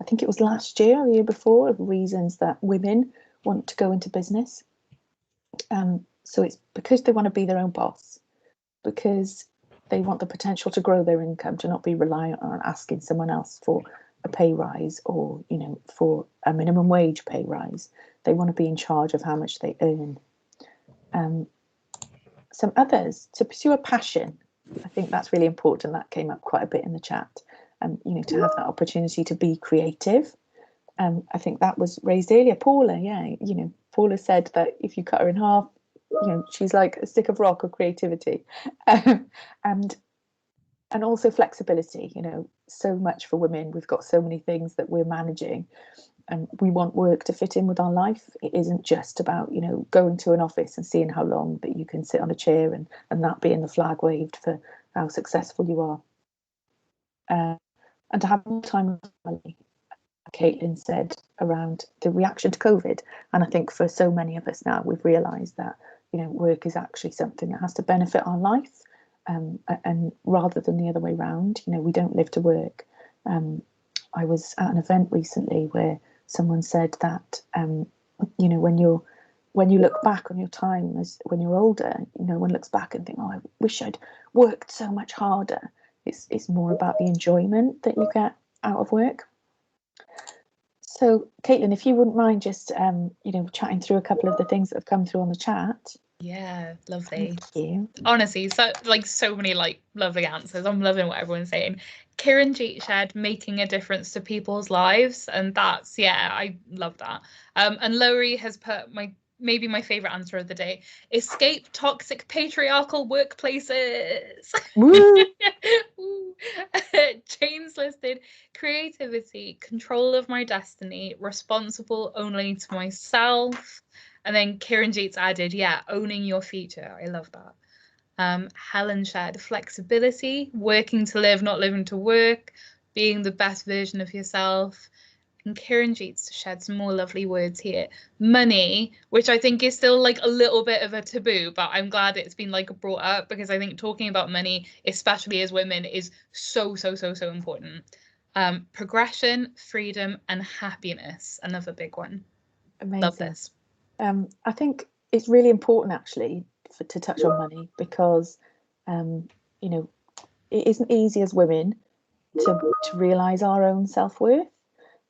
think it was last year or the year before, of reasons that women want to go into business. So it's because they want to be their own boss, because they want the potential to grow their income, to not be reliant on asking someone else for a pay rise or, you know, for a minimum wage pay rise. They want to be in charge of how much they earn. Some others, to pursue a passion. I think that's really important. That came up quite a bit in the chat. You know, to have that opportunity to be creative. I think that was raised earlier. Paula, yeah, you know, Paula said that if you cut her in half, you know, she's like a stick of rock of creativity. And also flexibility, you know, so much for women. We've got so many things that we're managing, and we want work to fit in with our life. It isn't just about, you know, going to an office and seeing how long that you can sit on a chair and that being the flag waved for how successful you are. And to have more time with family, Caitlin said, around the reaction to COVID. And I think for so many of us now, we've realised that, you know, work is actually something that has to benefit our life, and rather than the other way around. You know, we don't live to work. I was at an event recently where someone said that, you know, when you look back on your time as when you're older, you know, one looks back and think, oh, I wish I'd worked so much harder. It's more about the enjoyment that you get out of work. So, Caitlin, if you wouldn't mind just, chatting through a couple of the things that have come through on the chat. Yeah, lovely. Thank you. Honestly, so many lovely answers. I'm loving what everyone's saying. Kieran Jeet said making a difference to people's lives, and that's, yeah, I love that. And Lowry has put maybe my favorite answer of the day: escape toxic patriarchal workplaces. Woo! James listed creativity, control of my destiny, responsible only to myself. And then Kieran Jeet's added, yeah, owning your future. I love that. Helen shared flexibility, working to live, not living to work, being the best version of yourself. And Kieran Jeet's shared some more lovely words here. Money, which I think is still like a little bit of a taboo, but I'm glad it's been like brought up, because I think talking about money, especially as women, is so important. Progression, freedom, and happiness, another big one. Amazing. Love this. I think it's really important actually to touch on money, because it isn't easy as women to realise our own self-worth,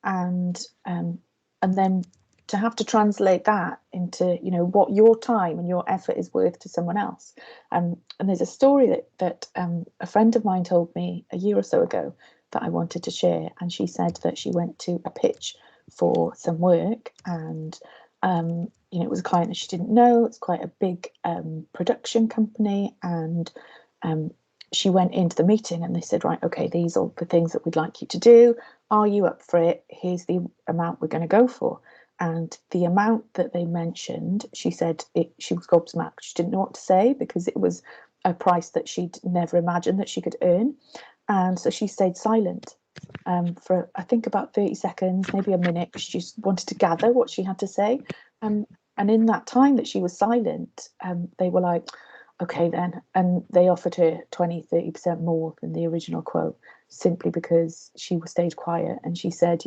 and then to have to translate that into what your time and your effort is worth to someone else. And there's a story that a friend of mine told me a year or so ago that I wanted to share. And she said that she went to a pitch for some work, and it was a client that she didn't know. It's quite a big production company, and she went into the meeting and they said, right, okay, these are the things that we'd like you to do. Are you up for it? Here's the amount we're going to go for. And the amount that they mentioned, she said she was gobsmacked. She didn't know what to say, because it was a price that she'd never imagined that she could earn. And so she stayed silent for, I think, about 30 seconds, maybe a minute. She just wanted to gather what she had to say. And in that time that she was silent, they were like, okay then. And they offered her 20-30% more than the original quote, simply because she stayed quiet. And she said,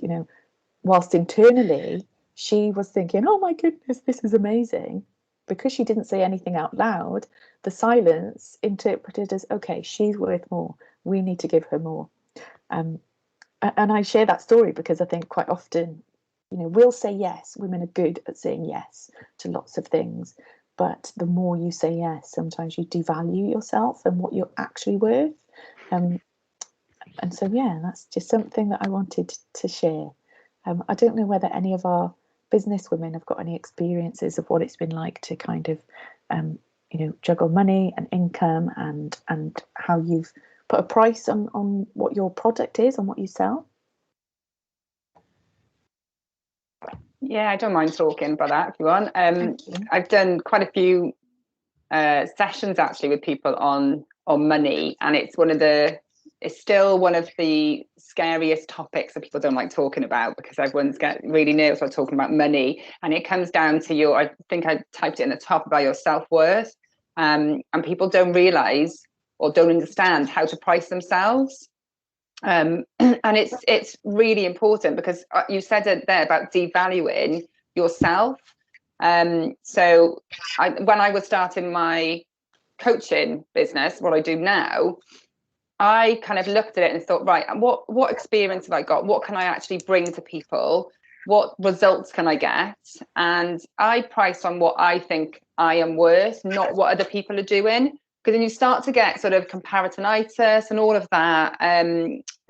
whilst internally she was thinking, oh my goodness, this is amazing, because she didn't say anything out loud, the silence interpreted as, okay, she's worth more, we need to give her more. And I share that story because I think quite often, we'll say yes. Women are good at saying yes to lots of things, but the more you say yes, sometimes you devalue yourself and what you're actually worth. And so, yeah, that's just something that I wanted to share. I don't know whether any of our business women have got any experiences of what it's been like to kind of, juggle money and income, and how you've put a price on what your product is and what you sell. Yeah, I don't mind talking about that if you want. Thank you. I've done quite a few sessions actually with people on money, and it's still one of the scariest topics that people don't like talking about, because everyone's get really nervous about talking about money. And it comes down to I think I typed it in the top about your self-worth, and people don't realise or don't understand how to price themselves. And it's really important, because you said it there about devaluing yourself. So when I was starting my coaching business, what I do now, I kind of looked at it and thought, right, what experience have I got? What can I actually bring to people? What results can I get? And I price on what I think I am worth, not what other people are doing. Because then you start to get sort of comparisonitis and all of that.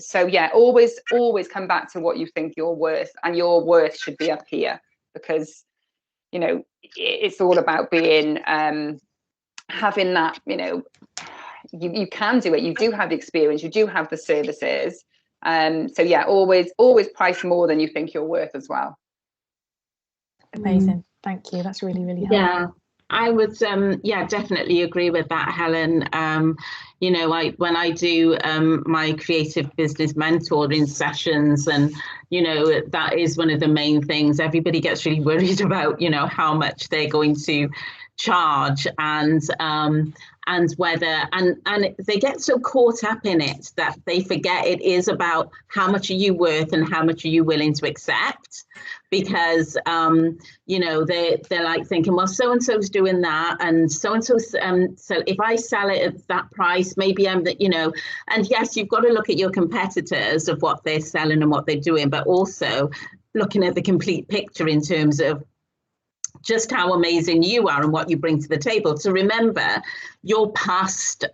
So yeah, always come back to what you think you're worth, and your worth should be up here, because it's all about being having that, you can do it, you do have the experience, you do have the services. So yeah, always price more than you think you're worth as well. Amazing. Thank you. That's really, really helpful. Yeah, I would definitely agree with that, Helen. When I do my creative business mentoring sessions, and that is one of the main things. Everybody gets really worried about how much they're going to charge, and whether and they get so caught up in it that they forget it is about how much are you worth and how much are you willing to accept, because they're like thinking, well, so and so's doing that, and so so if I sell it at that price, maybe I'm that, and yes, you've got to look at your competitors of what they're selling and what they're doing, but also looking at the complete picture in terms of just how amazing you are and what you bring to the table. To remember your past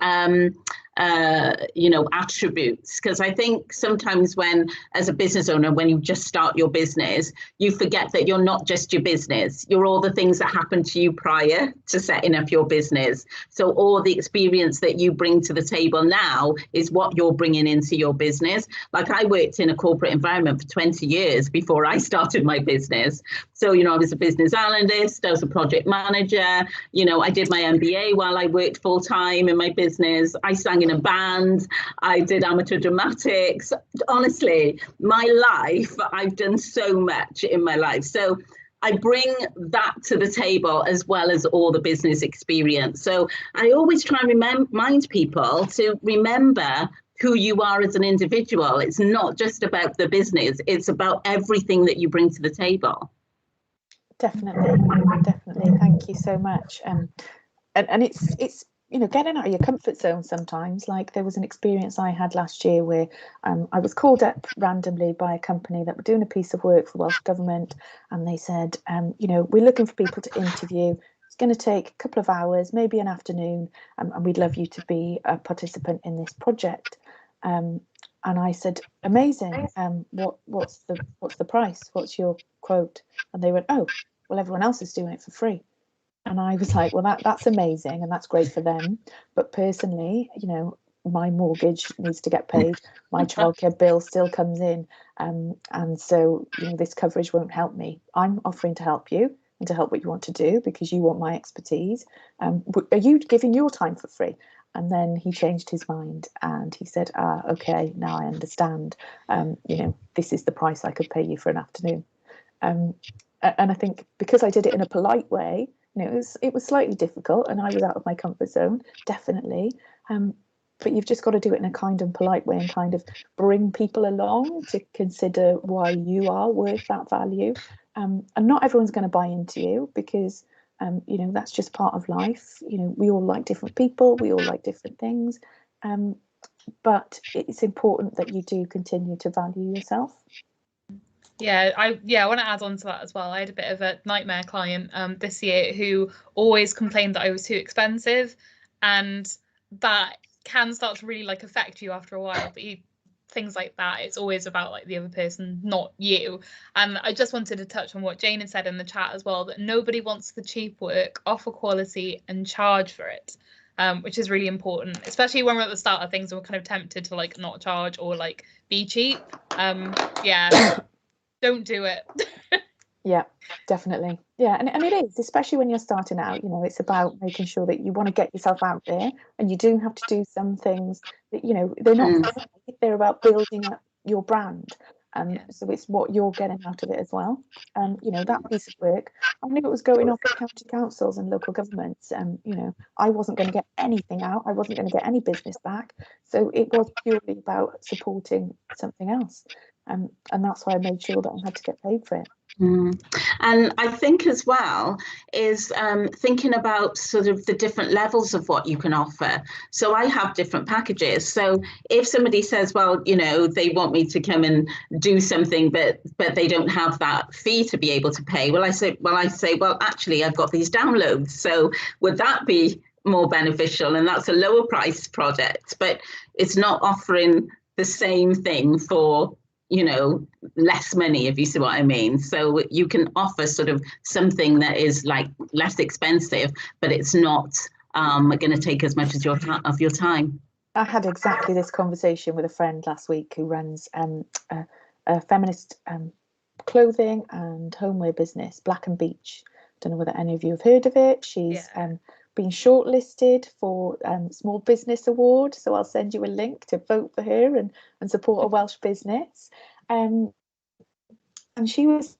attributes, because I think sometimes when, as a business owner, when you just start your business, you forget that you're not just your business, you're all the things that happened to you prior to setting up your business. So all the experience that you bring to the table now is what you're bringing into your business. Like, I worked in a corporate environment for 20 years before I started my business. So, I was a business analyst, I was a project manager, I did my MBA while I worked full time in my business. I sang in a band, I did amateur dramatics. Honestly, my life, I've done so much in my life. So I bring that to the table as well as all the business experience. So I always try and remind people to remember who you are as an individual. It's not just about the business, it's about everything that you bring to the table. Definitely. Thank you so much. And it's getting out of your comfort zone sometimes. Like, there was an experience I had last year where I was called up randomly by a company that were doing a piece of work for Welsh Government, and they said, we're looking for people to interview. It's going to take a couple of hours, maybe an afternoon, and we'd love you to be a participant in this project. And I said, amazing. What's the price? What's your quote? And they went, oh, well, everyone else is doing it for free. And I was like, well, that's amazing, and that's great for them. But personally, my mortgage needs to get paid. My childcare bill still comes in. And so, this coverage won't help me. I'm offering to help you and to help what you want to do because you want my expertise. Are you giving your time for free? And then he changed his mind and he said, okay, now I understand. This is the price I could pay you for an afternoon. And I think because I did it in a polite way, it was slightly difficult and I was out of my comfort zone, definitely. But you've just got to do it in a kind and polite way and kind of bring people along to consider why you are worth that value. And not everyone's going to buy into you because, that's just part of life. We all like different people. We all like different things. But it's important that you do continue to value yourself. Yeah, I want to add on to that as well. I had a bit of a nightmare client this year who always complained that I was too expensive, and that can start to really affect you after a while. But things like that, it's always about the other person, not you. And I just wanted to touch on what Jane had said in the chat as well, that nobody wants the cheap work, offer quality and charge for it, which is really important, especially when we're at the start of things and we're kind of tempted to not charge or be cheap. Don't do it. Yeah, definitely. Yeah, and it is, especially when you're starting out, it's about making sure that you want to get yourself out there, and you do have to do some things that, they're not free, they're about building up your brand. So it's what you're getting out of it as well. That piece of work, I knew it was going off to county councils and local governments, and I wasn't going to get anything out, I wasn't going to get any business back. So it was purely about supporting something else. And that's why I made sure that I had to get paid for it. And I think as well is thinking about sort of the different levels of what you can offer. So I have different packages. So if somebody says, well, they want me to come and do something, but they don't have that fee to be able to pay. Well, I say, well, actually, I've got these downloads. So would that be more beneficial? And that's a lower price project, but it's not offering the same thing for less money, if you see what I mean. So you can offer sort of something that is less expensive, but it's not going to take as much as of your time. I had exactly this conversation with a friend last week who runs a feminist clothing and homeware business, Black and Beach. Don't know whether any of you have heard of it. She's been shortlisted for Small Business Award, so I'll send you a link to vote for her and support a Welsh business. And she was,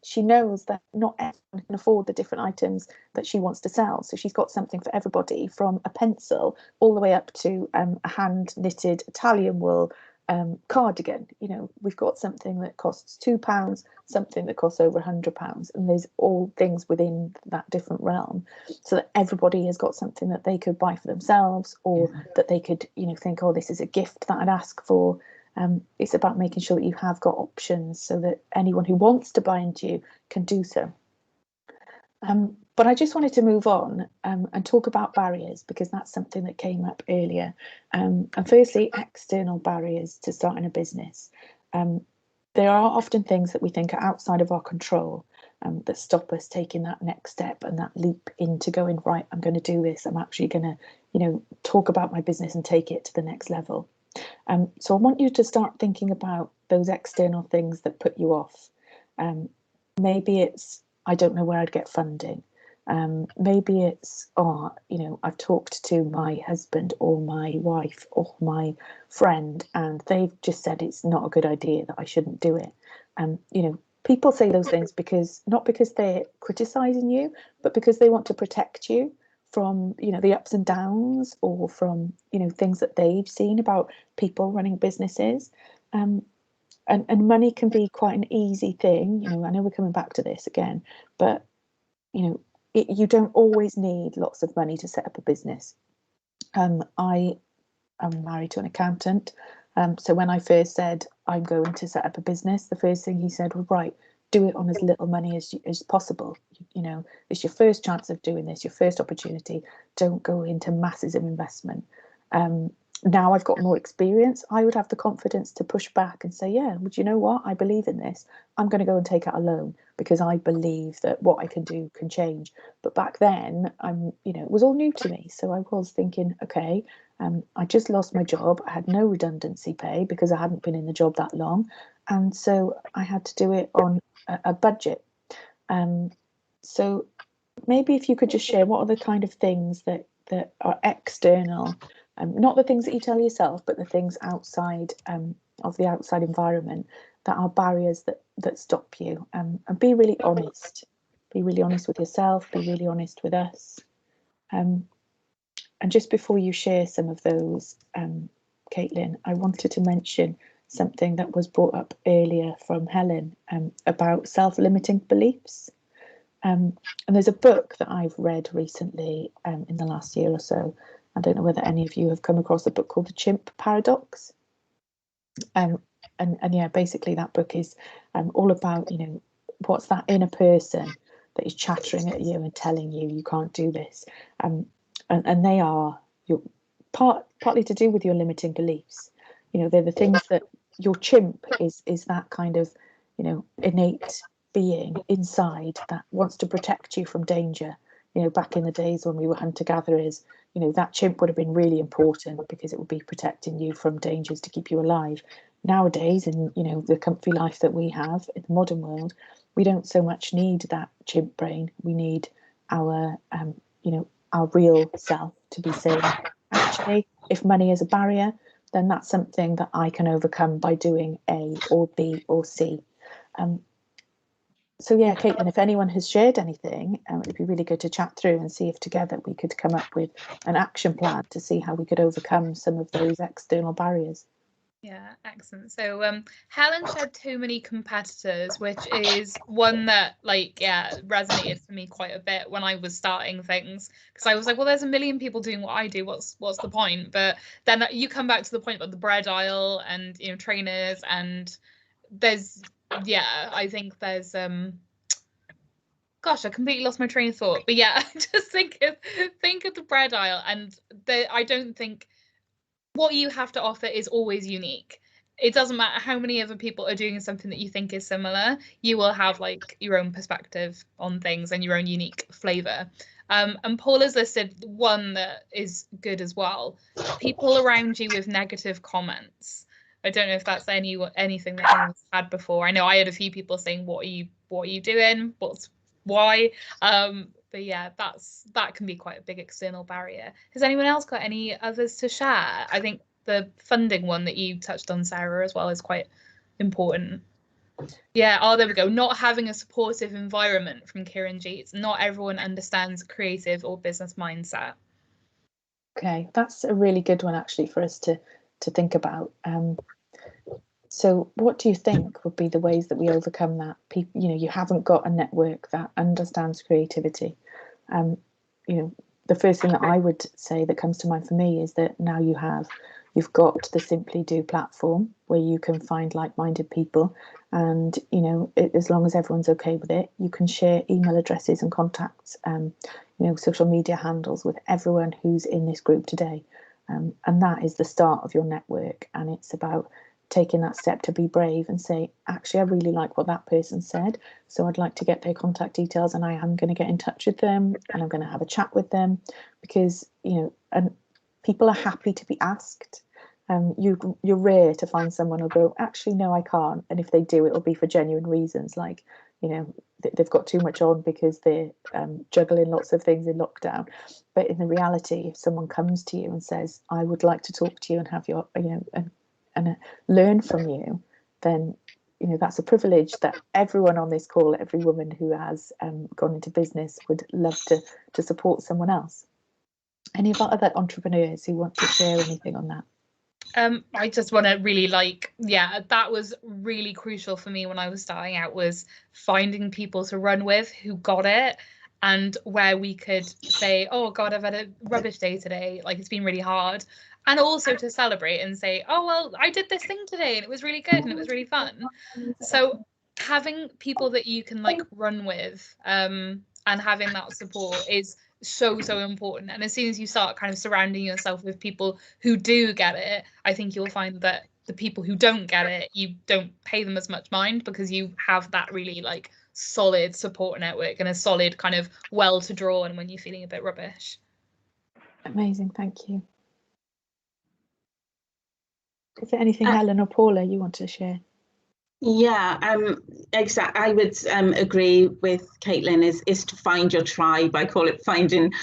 she knows that not everyone can afford the different items that she wants to sell, so she's got something for everybody, from a pencil all the way up to a hand knitted Italian wool cardigan. We've got something that costs £2, something that costs over £100, and there's all things within that different realm, so that everybody has got something that they could buy for themselves, or that they could think, oh, this is a gift that I'd ask for. It's about making sure that you have got options so that anyone who wants to buy into you can do so. But I just wanted to move on and talk about barriers, because that's something that came up earlier. And firstly, external barriers to starting a business. There are often things that we think are outside of our control that stop us taking that next step and that leap into going, right, I'm going to do this. I'm actually going to, talk about my business and take it to the next level. So I want you to start thinking about those external things that put you off. Maybe it's, I don't know where I'd get funding. Maybe it's, I've talked to my husband or my wife or my friend, and they've just said it's not a good idea, that I shouldn't do it. People say those things not because they're criticizing you, but because they want to protect you from, the ups and downs, or from, things that they've seen about people running businesses. And money can be quite an easy thing. I know we're coming back to this again, but, you don't always need lots of money to set up a business. I am married to an accountant. So when I first said I'm going to set up a business, the first thing he said was, right, do it on as little money as possible. It's your first chance of doing this, your first opportunity. Don't go into masses of investment. Now I've got more experience, I would have the confidence to push back and say, yeah, but you know what? I believe in this. I'm going to go and take out a loan because I believe that what I can do can change. But back then, it was all new to me. So I was thinking, okay, I just lost my job. I had no redundancy pay because I hadn't been in the job that long. And so I had to do it on a budget. So maybe if you could just share, what are the kind of things that are external, not the things that you tell yourself, but the things outside of the outside environment that are barriers that stop you. And be really honest. Be really honest with yourself. Be really honest with us. And just before you share some of those, Caitlin, I wanted to mention something that was brought up earlier from Helen about self-limiting beliefs. And there's a book that I've read recently in the last year or so. I don't know whether any of you have come across a book called The Chimp Paradox. And yeah, basically that book is all about, what's that inner person that is chattering at you and telling you can't do this. And they are partly to do with your limiting beliefs. They're the things that your chimp is that kind of, innate being inside that wants to protect you from danger. Back in the days when we were hunter-gatherers, that chimp would have been really important because it would be protecting you from dangers to keep you alive. Nowadays, in the comfy life that we have in the modern world, we don't so much need that chimp brain. We need our our real self to be saying, actually, if money is a barrier, then that's something that I can overcome by doing A or B or C. So yeah, Caitlin, if anyone has shared anything, it'd be really good to chat through and see if together we could come up with an action plan to see how we could overcome some of those external barriers. Yeah, excellent. So Helen said too many competitors, which is one that resonated for me quite a bit when I was starting things, because I was like, well, there's a million people doing what I do. What's the point? But then you come back to the point about the bread aisle and trainers, and there's I think there's gosh, I completely lost my train of thought. But yeah, just think of the bread aisle, and I don't think what you have to offer is always unique. It doesn't matter how many other people are doing something that you think is similar. You will have your own perspective on things and your own unique flavor. And Paula's listed one that is good as well. People around you with negative comments. I don't know if that's anything that anyone's had before. I know I had a few people saying, "What are you doing? Why?" But yeah, that can be quite a big external barrier. Has anyone else got any others to share? I think the funding one that you touched on, Sarah, as well, is quite important. Yeah, there we go. Not having a supportive environment from Kieran Jeets. Not everyone understands creative or business mindset. Okay, that's a really good one actually for us to think about. So what do you think would be the ways that we overcome that? People, you haven't got a network that understands creativity. The first thing that I would say that comes to mind for me is that now you have You've got the Simply Do platform where you can find like-minded people, and as long as everyone's okay with it, you can share email addresses and contacts, social media handles with everyone who's in this group today, and that is the start of your network. And it's about taking that step to be brave and say, actually, I really like what that person said, so I'd like to get their contact details, and I am going to get in touch with them, and I'm going to have a chat with them, because and people are happy to be asked. You're rare to find someone who'll go, actually, no, I can't. And if they do, it'll be for genuine reasons, like, they've got too much on because they're juggling lots of things in lockdown. But in the reality, if someone comes to you and says, I would like to talk to you and have your, and learn from you, then that's a privilege that everyone on this call, every woman who has gone into business, would love to support someone else. Any of our other entrepreneurs who want to share anything on that? I just want to really that was really crucial for me when I was starting out, was finding people to run with who got it, and where we could say, oh God, I've had a rubbish day today, like it's been really hard, and also to celebrate and say, oh well, I did this thing today and it was really good and it was really fun. So having people that you can like run with, and having that support is so important. And as soon as you start kind of surrounding yourself with people who do get it, I think you'll find that the people who don't get it, you don't pay them as much mind, because you have that really like solid support network and a solid kind of well to draw on when you're feeling a bit rubbish. Amazing, thank you. Is there anything, Helen or Paula, you want to share? Yeah, exactly. I would agree with Caitlin. Is to find your tribe. I call it finding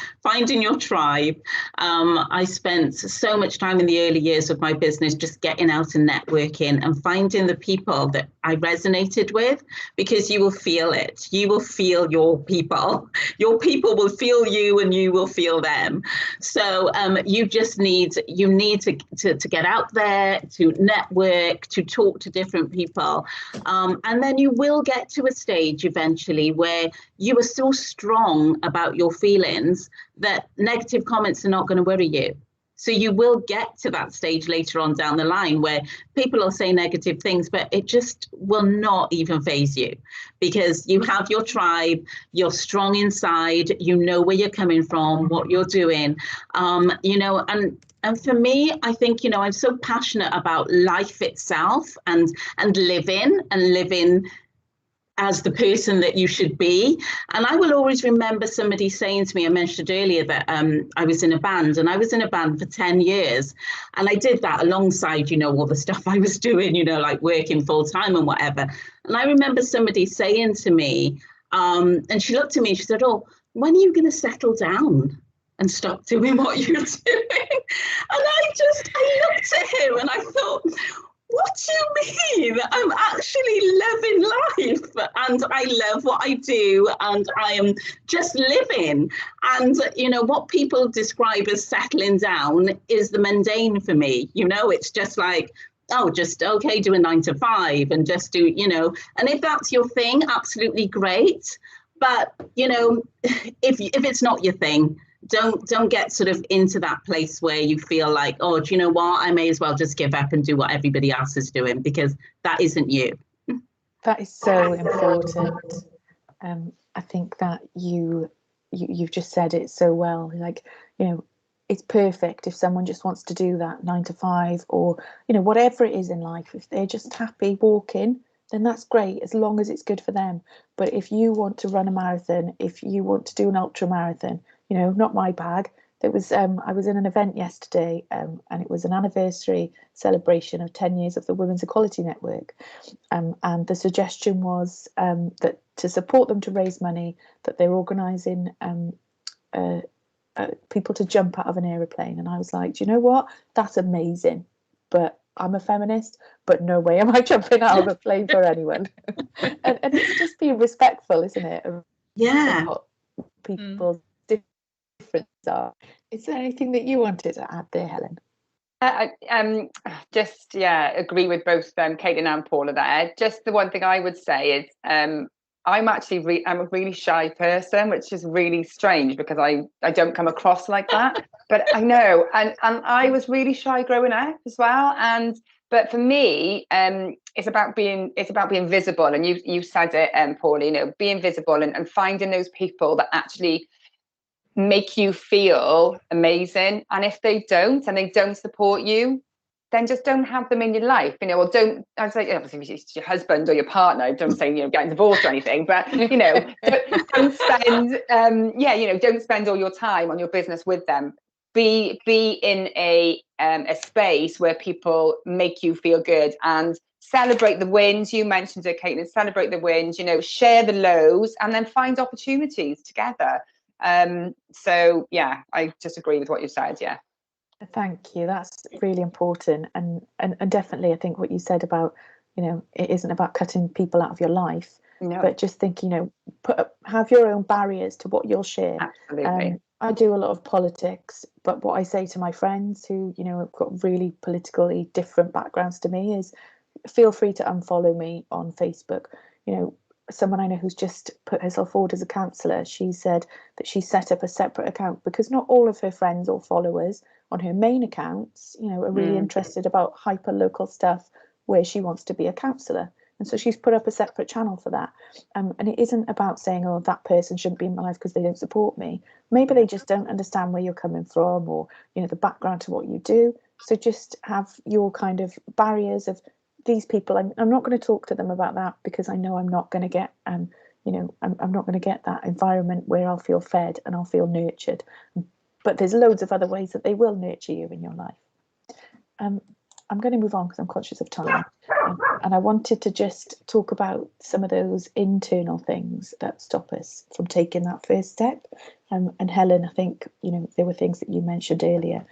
your tribe. I spent so much time in the early years of my business just getting out and networking and finding the people that I resonated with, because you will feel it. You will feel your people. Your people will feel you, and you will feel them. So you just need to get out there, to network, to talk to different people. And then you will get to a stage eventually where you are so strong about your feelings that negative comments are not going to worry you. So you will get to that stage later on down the line where people will say negative things, but it just will not even faze you, because you have your tribe, you're strong inside, you know where you're coming from, what you're doing, and for me, I think, I'm so passionate about life itself and living as the person that you should be. And I will always remember somebody saying to me, I mentioned earlier that I was in a band, and I was in a band for 10 years. And I did that alongside, all the stuff I was doing, like working full time and whatever. And I remember somebody saying to me, and she looked at me and she said, oh, when are you going to settle down and stop doing what you're doing? And I looked at him and I thought, what do you mean? I'm actually loving life, and I love what I do, and I am just living. And, what people describe as settling down is the mundane for me. It's just like, oh, just okay, do a 9 to 5 and just do, and if that's your thing, absolutely great. But, if it's not your thing, don't get sort of into that place where you feel like, oh, do you know what? I may as well just give up and do what everybody else is doing, because that isn't you. That is so important. I think that you've just said it so well. Like, it's perfect if someone just wants to do that 9 to 5 or, whatever it is in life. If they're just happy walking, then that's great, as long as it's good for them. But if you want to run a marathon, if you want to do an ultra marathon, not my bag. There was I was in an event yesterday, and it was an anniversary celebration of 10 years of the Women's Equality Network, and the suggestion was that to support them, to raise money, that they're organising people to jump out of an aeroplane. And I was like, do you know what? That's amazing, but I'm a feminist, but no way am I jumping out of a plane for anyone. and it's just being respectful, isn't it? Yeah. What people's differences are. Is there anything that you wanted to add there, Helen? Agree with both Caitlin and Paula there. Just the one thing I would say is I'm a really shy person, which is really strange because I don't come across like that. But I know, and I was really shy growing up as well. But for me, it's about being visible. And you said it, Paula, you know, being visible and finding those people that actually make you feel amazing. And if they don't, and they don't support you, then just don't have them in your life, you know, or don't, I'd say, obviously, if it's your husband or your partner, don't say, you know, getting divorced or anything, but, you know, don't spend, you know, don't spend all your time on your business with them. Be in a space where people make you feel good and celebrate the wins. You mentioned it, Caitlin, celebrate the wins, you know, share the lows and then find opportunities together. So, yeah, I just agree with what you said, yeah. Thank you. That's really important, and definitely, I think what you said about, you know, it isn't about cutting people out of your life, but just think, you know, have your own barriers to what you'll share. Absolutely. I do a lot of politics, but what I say to my friends who, you know, have got really politically different backgrounds to me is, feel free to unfollow me on Facebook. You know, someone I know who's just put herself forward as a counsellor, she said that she set up a separate account because not all of her friends or followers on her main accounts, you know, are really interested about hyper local stuff where she wants to be a counsellor. And so she's put up a separate channel for that. And it isn't about saying, oh, that person shouldn't be in my life because they don't support me. Maybe they just don't understand where you're coming from, or, you know, the background to what you do. So just have your kind of barriers of these people. I'm not going to talk to them about that because I know I'm not going to get, you know, I'm not going to get that environment where I'll feel fed and I'll feel nurtured. But there's loads of other ways that they will nurture you in your life. I'm going to move on because I'm conscious of time. And I wanted to just talk about some of those internal things that stop us from taking that first step. And Helen, I think, you know, there were things that you mentioned earlier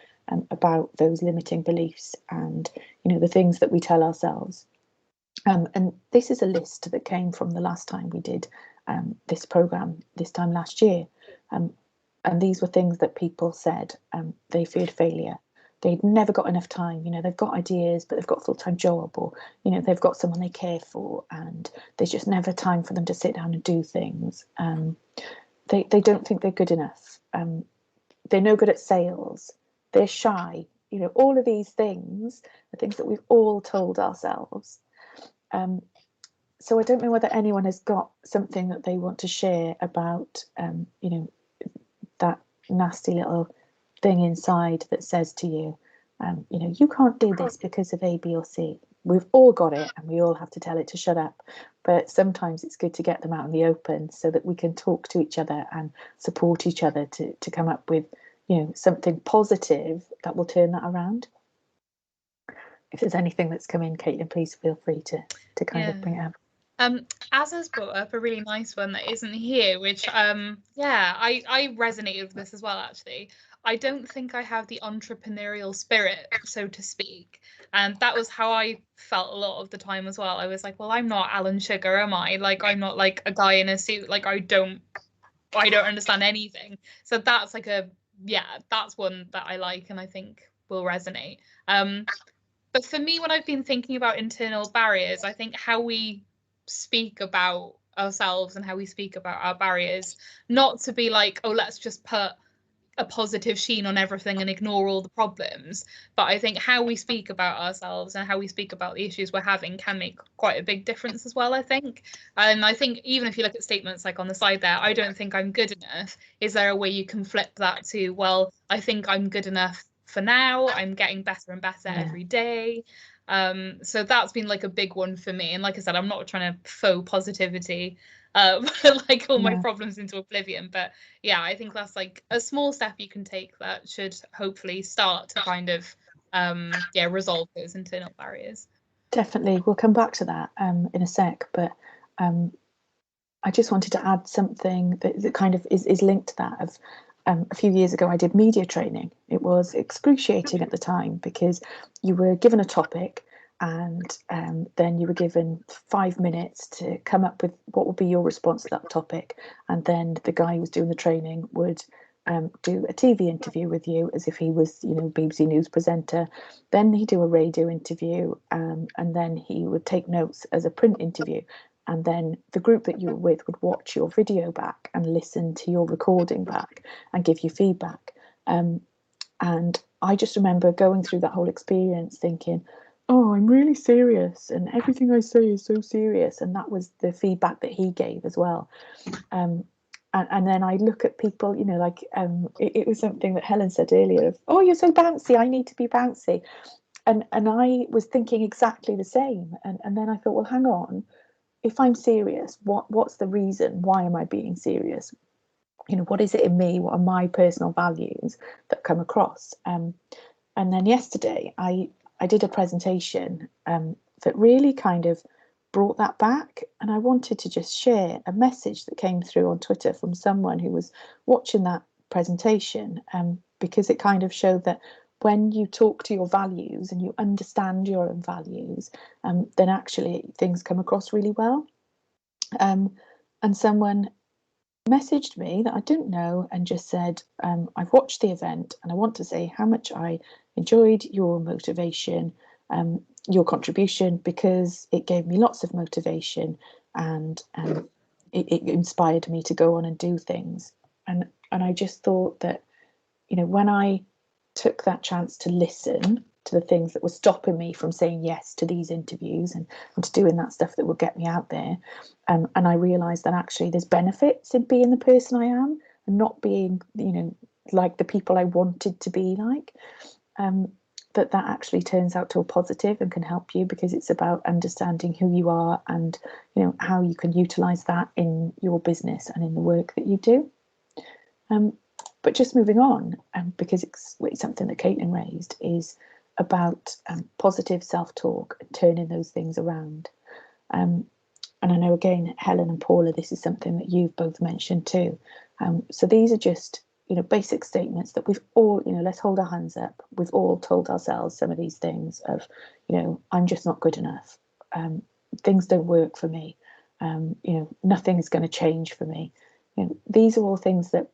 about those limiting beliefs and, you know, the things that we tell ourselves. And this is a list that came from the last time we did this programme, this time last year. And these were things that people said they feared failure. They'd never got enough time. You know, they've got ideas, but they've got a full-time job, or, you know, they've got someone they care for, and there's just never time for them to sit down and do things. They don't think they're good enough. They're no good at sales. They're shy. You know, all of these things are things that we've all told ourselves. So I don't know whether anyone has got something that they want to share about, you know, that nasty little thing inside that says to you, you know, you can't do this because of A, B, or C. We've all got it, and we all have to tell it to shut up. But sometimes it's good to get them out in the open so that we can talk to each other and support each other to come up with, you know, something positive that will turn that around. If there's anything that's come in, Caitlin, please feel free to kind of bring it up. As brought up a really nice one that isn't here, which I resonated with this as well, actually. I don't think I have the entrepreneurial spirit, so to speak. And that was how I felt a lot of the time as well. I was like, well, I'm not Alan Sugar, am I? Like, I'm not like a guy in a suit. Like, I don't understand anything. So that's like that's one that I like and I think will resonate. But for me, when I've been thinking about internal barriers, I think how we speak about ourselves and how we speak about our barriers, not to be like, oh, let's just put a positive sheen on everything and ignore all the problems, but I think how we speak about ourselves and how we speak about the issues we're having can make quite a big difference as well, I think. And I think even if you look at statements like on the side there, I don't think I'm good enough, is there a way you can flip that to, well, I think I'm good enough for now, I'm getting better and better every day. So that's been like a big one for me. And like I said, I'm not trying to faux positivity, like all my problems into oblivion. But yeah, I think that's like a small step you can take that should hopefully start to kind of resolve those internal barriers. Definitely, we'll come back to that in a sec. But I just wanted to add something that kind of is linked to that. Of a few years ago, I did media training. It was excruciating at the time because you were given a topic and then you were given 5 minutes to come up with what would be your response to that topic. And then the guy who was doing the training would do a TV interview with you as if he was, you know, BBC News presenter. Then he'd do a radio interview, and then he would take notes as a print interview. And then the group that you were with would watch your video back and listen to your recording back and give you feedback. And I just remember going through that whole experience thinking, oh, I'm really serious and everything I say is so serious. And that was the feedback that he gave as well. And then I look at people, you know, like it was something that Helen said earlier of, oh, you're so bouncy, I need to be bouncy. And I was thinking exactly the same. And then I thought, well, hang on, if I'm serious, what's the reason? Why am I being serious? You know, what is it in me? What are my personal values that come across? And then yesterday I did a presentation that really kind of brought that back, and I wanted to just share a message that came through on Twitter from someone who was watching that presentation, because it kind of showed that when you talk to your values and you understand your own values, then actually things come across really well. And someone messaged me that I didn't know and just said, I've watched the event and I want to say how much I enjoyed your motivation, your contribution, because it gave me lots of motivation and it inspired me to go on and do things. And I just thought that, you know, when I took that chance to listen to the things that were stopping me from saying yes to these interviews and to doing that stuff that would get me out there, and I realised that actually there's benefits in being the person I am and not being, you know, like the people I wanted to be like, that actually turns out to a positive and can help you, because it's about understanding who you are and, you know, how you can utilise that in your business and in the work that you do. But just moving on, because it's something that Caitlin raised, is about positive self-talk and turning those things around. And I know, again, Helen and Paula, this is something that you've both mentioned too. So these are just, you know, basic statements that we've all, you know, let's hold our hands up. We've all told ourselves some of these things of, you know, I'm just not good enough. Things don't work for me. You know, nothing is going to change for me. You know, these are all things that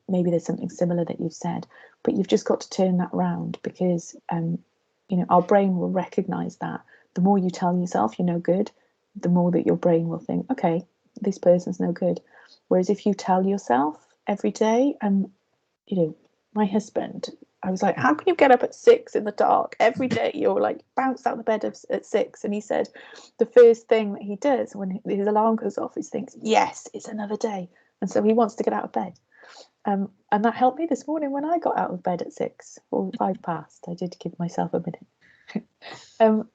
maybe there's something similar that you've said, but you've just got to turn that round, because you know, our brain will recognize that the more you tell yourself you're no good, the more that your brain will think, okay, this person's no good. Whereas if you tell yourself every day, you know, my husband, I was like, how can you get up at 6 in the dark every day? You're like bounced out of bed at 6. And he said the first thing that he does when his alarm goes off is thinks, yes, it's another day. And so he wants to get out of bed. And that helped me this morning when I got out of bed at 6 or 5 past. I did give myself a minute.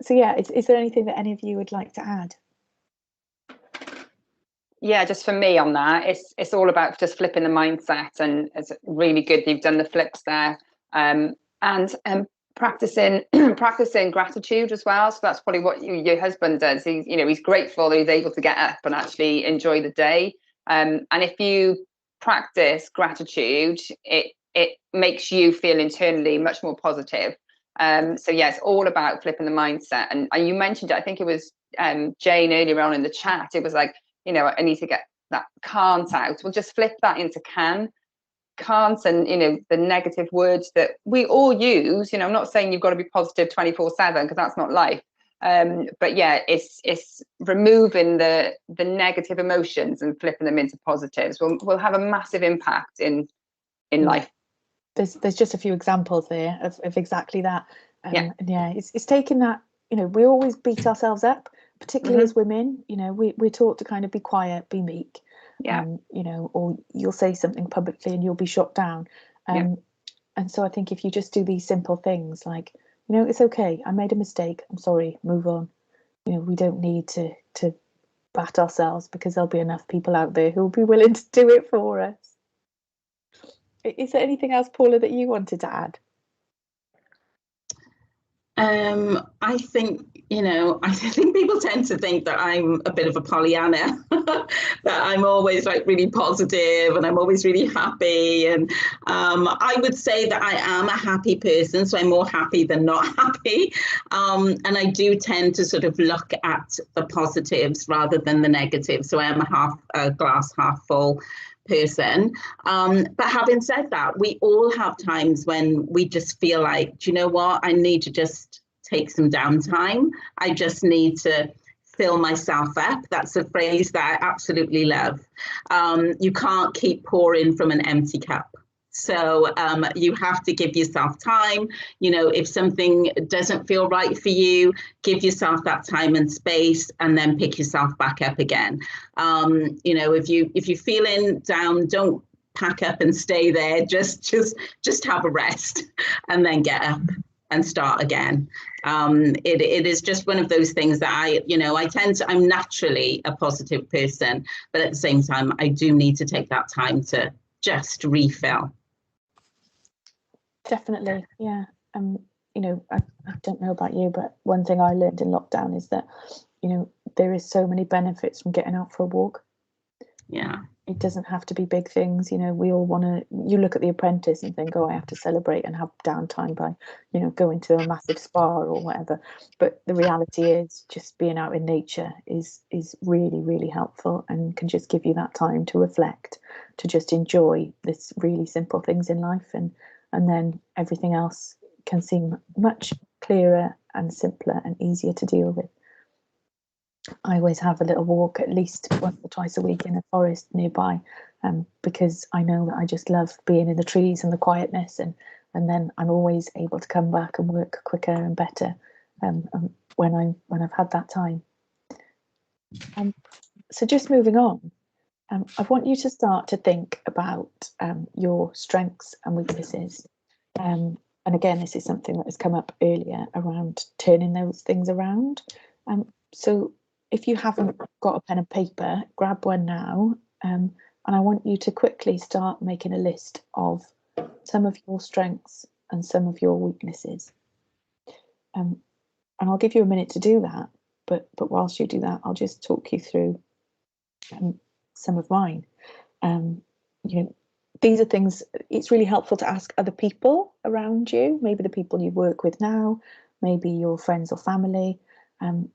So yeah, is there anything that any of you would like to add? Yeah, just for me on that, it's all about just flipping the mindset, and it's really good you've done the flips there, and practicing gratitude as well. So that's probably what your husband does. He's grateful that he's able to get up and actually enjoy the day. And if you practice gratitude, it makes you feel internally much more positive. So yeah, it's all about flipping the mindset. And you mentioned it, I think it was Jane earlier on in the chat. It was like, you know, I need to get that can't out. We'll just flip that into can. Can't, and, you know, the negative words that we all use. You know, I'm not saying you've got to be positive 24/7, because that's not life. But yeah, it's removing the negative emotions and flipping them into positives will have a massive impact in life. There's just a few examples there of exactly that. And yeah, it's taking that, you know, we always beat ourselves up, particularly as women. You know, we're taught to kind of be quiet, be meek. You know, or you'll say something publicly and you'll be shot down. And so I think if you just do these simple things like, you know, it's okay, I made a mistake, I'm sorry, move on. You know, we don't need to bat ourselves, because there'll be enough people out there who will be willing to do it for us. Is there anything else, Paula, that you wanted to add? I think, you know, I think people tend to think that I'm a bit of a Pollyanna, that I'm always like really positive and I'm always really happy. And I would say that I am a happy person, so I'm more happy than not happy. And I do tend to sort of look at the positives rather than the negatives. So I am a glass half full person. But having said that, we all have times when we just feel like, do you know what? I need to just take some downtime. I just need to fill myself up. That's a phrase that I absolutely love. You can't keep pouring from an empty cup. So you have to give yourself time. You know, if something doesn't feel right for you, give yourself that time and space, and then pick yourself back up again. You know, if you're feeling down, don't pack up and stay there. Just have a rest, and then get up and start again. It is just one of those things that I'm naturally a positive person, but at the same time, I do need to take that time to just refill. Definitely, yeah. You know, I don't know about you, but one thing I learned in lockdown is that, you know, there is so many benefits from getting out for a walk. Yeah. It doesn't have to be big things. You know, we all want to, you look at The Apprentice and think, oh, I have to celebrate and have downtime by, you know, going to a massive spa or whatever. But the reality is just being out in nature is really, really helpful, and can just give you that time to reflect, to just enjoy this really simple things in life. And then everything else can seem much clearer and simpler and easier to deal with. I always have a little walk at least once or twice a week in a forest nearby, because I know that I just love being in the trees and the quietness, and then I'm always able to come back and work quicker and better when I've had that time. So just moving on, I want you to start to think about your strengths and weaknesses. And again, this is something that has come up earlier around turning those things around. So if you haven't got a pen and paper, grab one now. And I want you to quickly start making a list of some of your strengths and some of your weaknesses. And I'll give you a minute to do that. But whilst you do that, I'll just talk you through some of mine. You know, these are things, it's really helpful to ask other people around you, maybe the people you work with now, maybe your friends or family,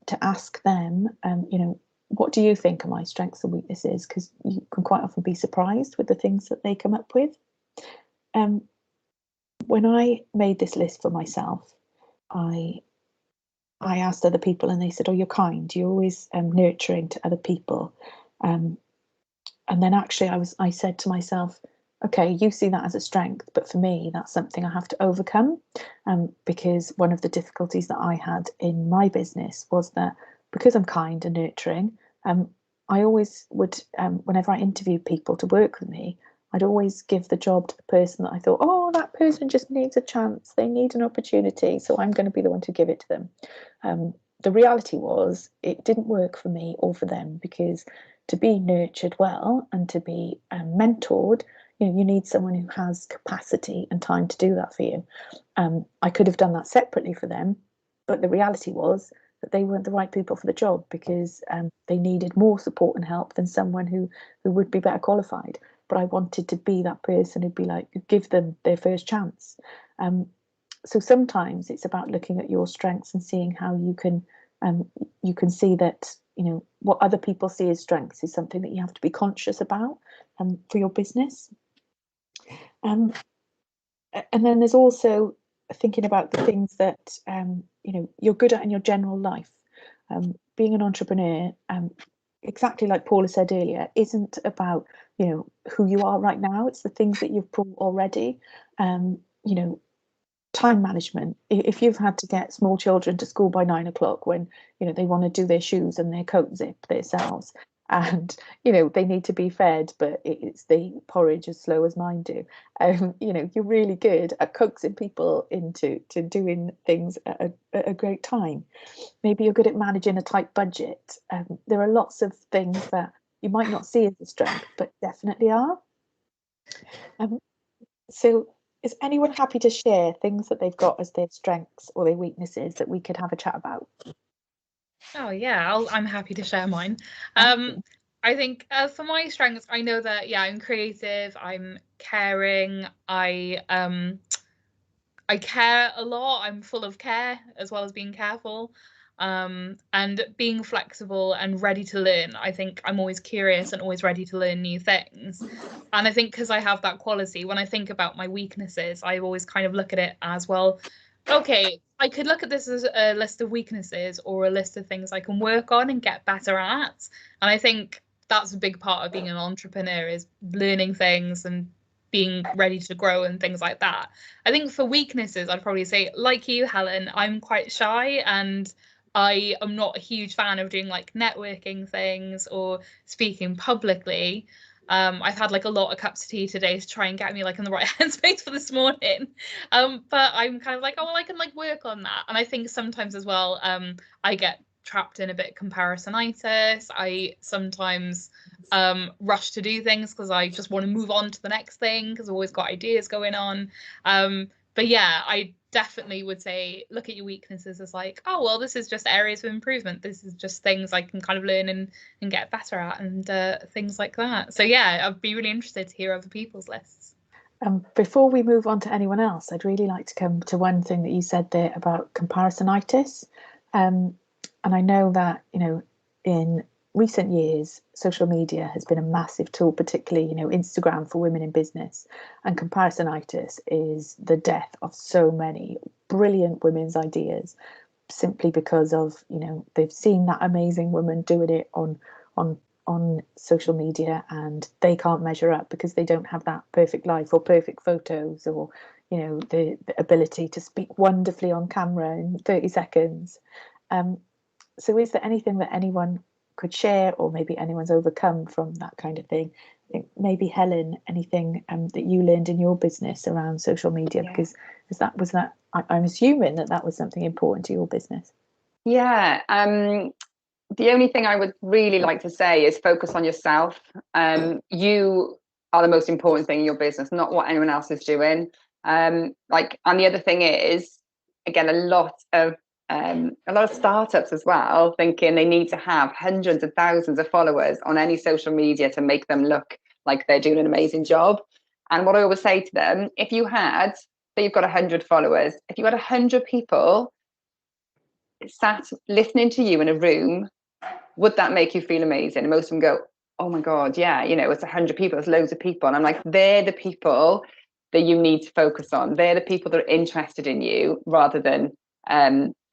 to ask them, you know, what do you think are my strengths and weaknesses? Because you can quite often be surprised with the things that they come up with. When I made this list for myself, I asked other people, and they said, oh, you're kind, you're always nurturing to other people. And then actually I said to myself, okay, you see that as a strength, but for me, that's something I have to overcome, because one of the difficulties that I had in my business was that because I'm kind and nurturing, I always would, whenever I interviewed people to work with me, I'd always give the job to the person that I thought, oh, that person just needs a chance, they need an opportunity, so I'm going to be the one to give it to them. The reality was it didn't work for me or for them, because to be nurtured well and to be mentored, you know, you need someone who has capacity and time to do that for you. I could have done that separately for them, but the reality was that they weren't the right people for the job, because they needed more support and help than someone who would be better qualified. But I wanted to be that person who'd be like, give them their first chance. So sometimes it's about looking at your strengths and seeing how you can see that, you know, what other people see as strengths is something that you have to be conscious about for your business. And then there's also thinking about the things that you know, you're good at in your general life. Being an entrepreneur, exactly like Paula said earlier, isn't about, you know, who you are right now. It's the things that you've brought already. You know, time management. If you've had to get small children to school by 9 o'clock when, you know, they want to do their shoes and their coat zip themselves, and, you know, they need to be fed, but it's the porridge as slow as mine do. You know, you're really good at coaxing people into doing things at a great time. Maybe you're good at managing a tight budget. There are lots of things that you might not see as a strength, but definitely are. So is anyone happy to share things that they've got as their strengths or their weaknesses that we could have a chat about? Oh yeah, I'm happy to share mine. I think for my strengths, I know that, yeah, I'm creative, I'm caring, I care a lot, I'm full of care as well as being careful, and being flexible and ready to learn. I think I'm always curious and always ready to learn new things. And I think because I have that quality, when I think about my weaknesses, I always kind of look at it as, well, okay, I could look at this as a list of weaknesses or a list of things I can work on and get better at. And I think that's a big part of being an entrepreneur, is learning things and being ready to grow and things like that. I think for weaknesses, I'd probably say, like you, Helen, I'm quite shy and I am not a huge fan of doing like networking things or speaking publicly. I've had like a lot of cups of tea today to try and get me like in the right headspace for this morning. But I'm kind of like, oh, well, I can like work on that. And I think sometimes as well, I get trapped in a bit of comparisonitis. I sometimes rush to do things because I just want to move on to the next thing because I've always got ideas going on. But yeah, I definitely would say look at your weaknesses as like, oh, well, this is just areas of improvement. This is just things I can kind of learn and get better at and things like that. So yeah, I'd be really interested to hear other people's lists. Before we move on to anyone else, I'd really like to come to one thing that you said there about comparisonitis. And I know that, you know, in recent years, social media has been a massive tool, particularly, you know, Instagram for women in business. And comparisonitis is the death of so many brilliant women's ideas, simply because of, you know, they've seen that amazing woman doing it on social media and they can't measure up because they don't have that perfect life or perfect photos or, you know, the ability to speak wonderfully on camera in 30 seconds. So is there anything that anyone could share, or maybe anyone's overcome from that kind of thing? I think maybe Helen, anything that you learned in your business around social media, because I'm assuming that was something important to your business. Yeah, the only thing I would really like to say is focus on yourself. You are the most important thing in your business, not what anyone else is doing. And the other thing is, again, a lot of startups as well, thinking they need to have hundreds of thousands of followers on any social media to make them look like they're doing an amazing job. And what I always say to them, if you had, say you've got 100 followers, if you had 100 people sat listening to you in a room, would that make you feel amazing? And most of them go, oh my God, yeah, you know, it's 100 people, it's loads of people. And I'm like, they're the people that you need to focus on. They're the people that are interested in you, rather than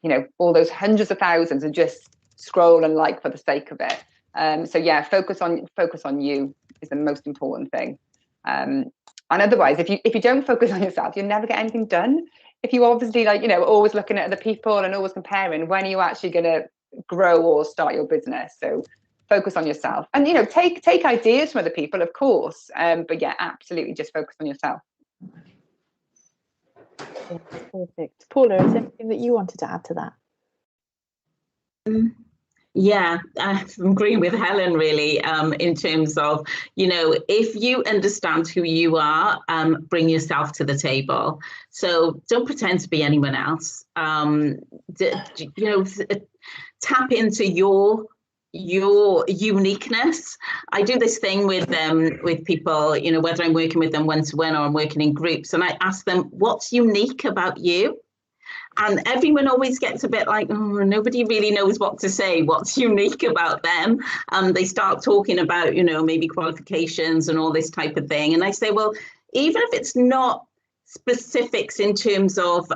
you know, all those hundreds of thousands and just scroll and like for the sake of it. So yeah, focus on you is the most important thing. And otherwise, if you don't focus on yourself, you'll never get anything done. If you obviously, like, you know, always looking at other people and always comparing, when are you actually going to grow or start your business? So focus on yourself, and, you know, take ideas from other people, of course, but yeah, absolutely just focus on yourself. Yeah, perfect. Paula, is there anything that you wanted to add to that? Yeah, I'm agreeing with Helen, really, in terms of, you know, if you understand who you are, bring yourself to the table. So don't pretend to be anyone else. You know, tap into your uniqueness. I do this thing with people, you know, whether I'm working with them one-to-one or I'm working in groups, and I ask them, what's unique about you? And everyone always gets a bit like, oh, nobody really knows what to say, what's unique about them. They start talking about, you know, maybe qualifications and all this type of thing. And I say, well, even if it's not specifics in terms of,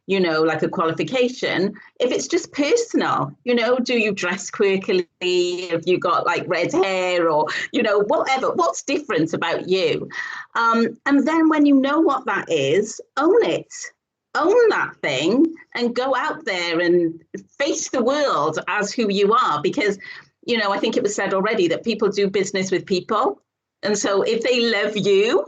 you know, like a qualification, if it's just personal, you know, do you dress quirkily? Have you got like red hair, or, you know, whatever, what's different about you? And then when you know what that is, own it. Own that thing and go out there and face the world as who you are. Because, you know, I think it was said already that people do business with people. And so if they love you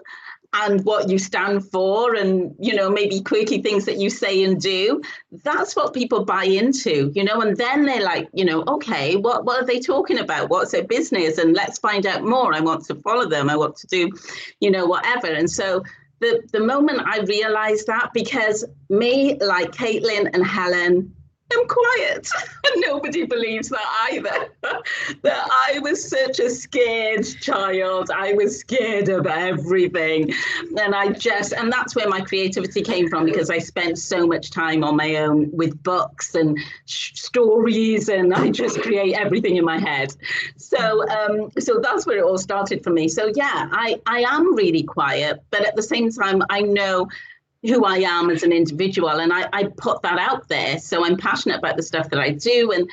and what you stand for, and, you know, maybe quirky things that you say and do, that's what people buy into, you know. And then they're like, you know, okay, what are they talking about? What's their business? And let's find out more. I want to follow them. I want to do, you know, whatever. And so the moment I realized that, because me, like Caitlin and Helen, I'm quiet, and nobody believes that either. That I was such a scared child. I was scared of everything. And that's where my creativity came from, because I spent so much time on my own with books and stories, and I just create everything in my head. So that's where it all started for me. So yeah, I am really quiet, but at the same time, I know who I am as an individual, and I put that out there. So I'm passionate about the stuff that I do, and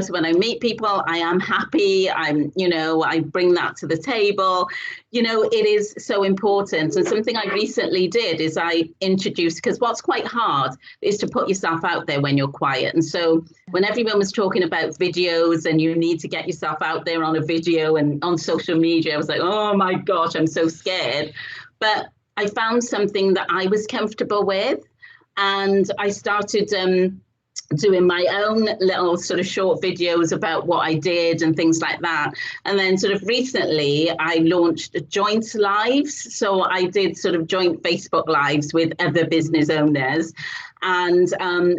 so when I meet people, I am happy. I bring that to the table. It is so important. And something I recently did is I introduced, because what's quite hard is to put yourself out there when you're quiet. And so when everyone was talking about videos and you need to get yourself out there on a video and on social media, I was like, oh my gosh, I'm so scared. But I found something that I was comfortable with, and I started doing my own little sort of short videos about what I did and things like that. And then sort of recently I launched joint lives. So I did sort of joint Facebook lives with other business owners, and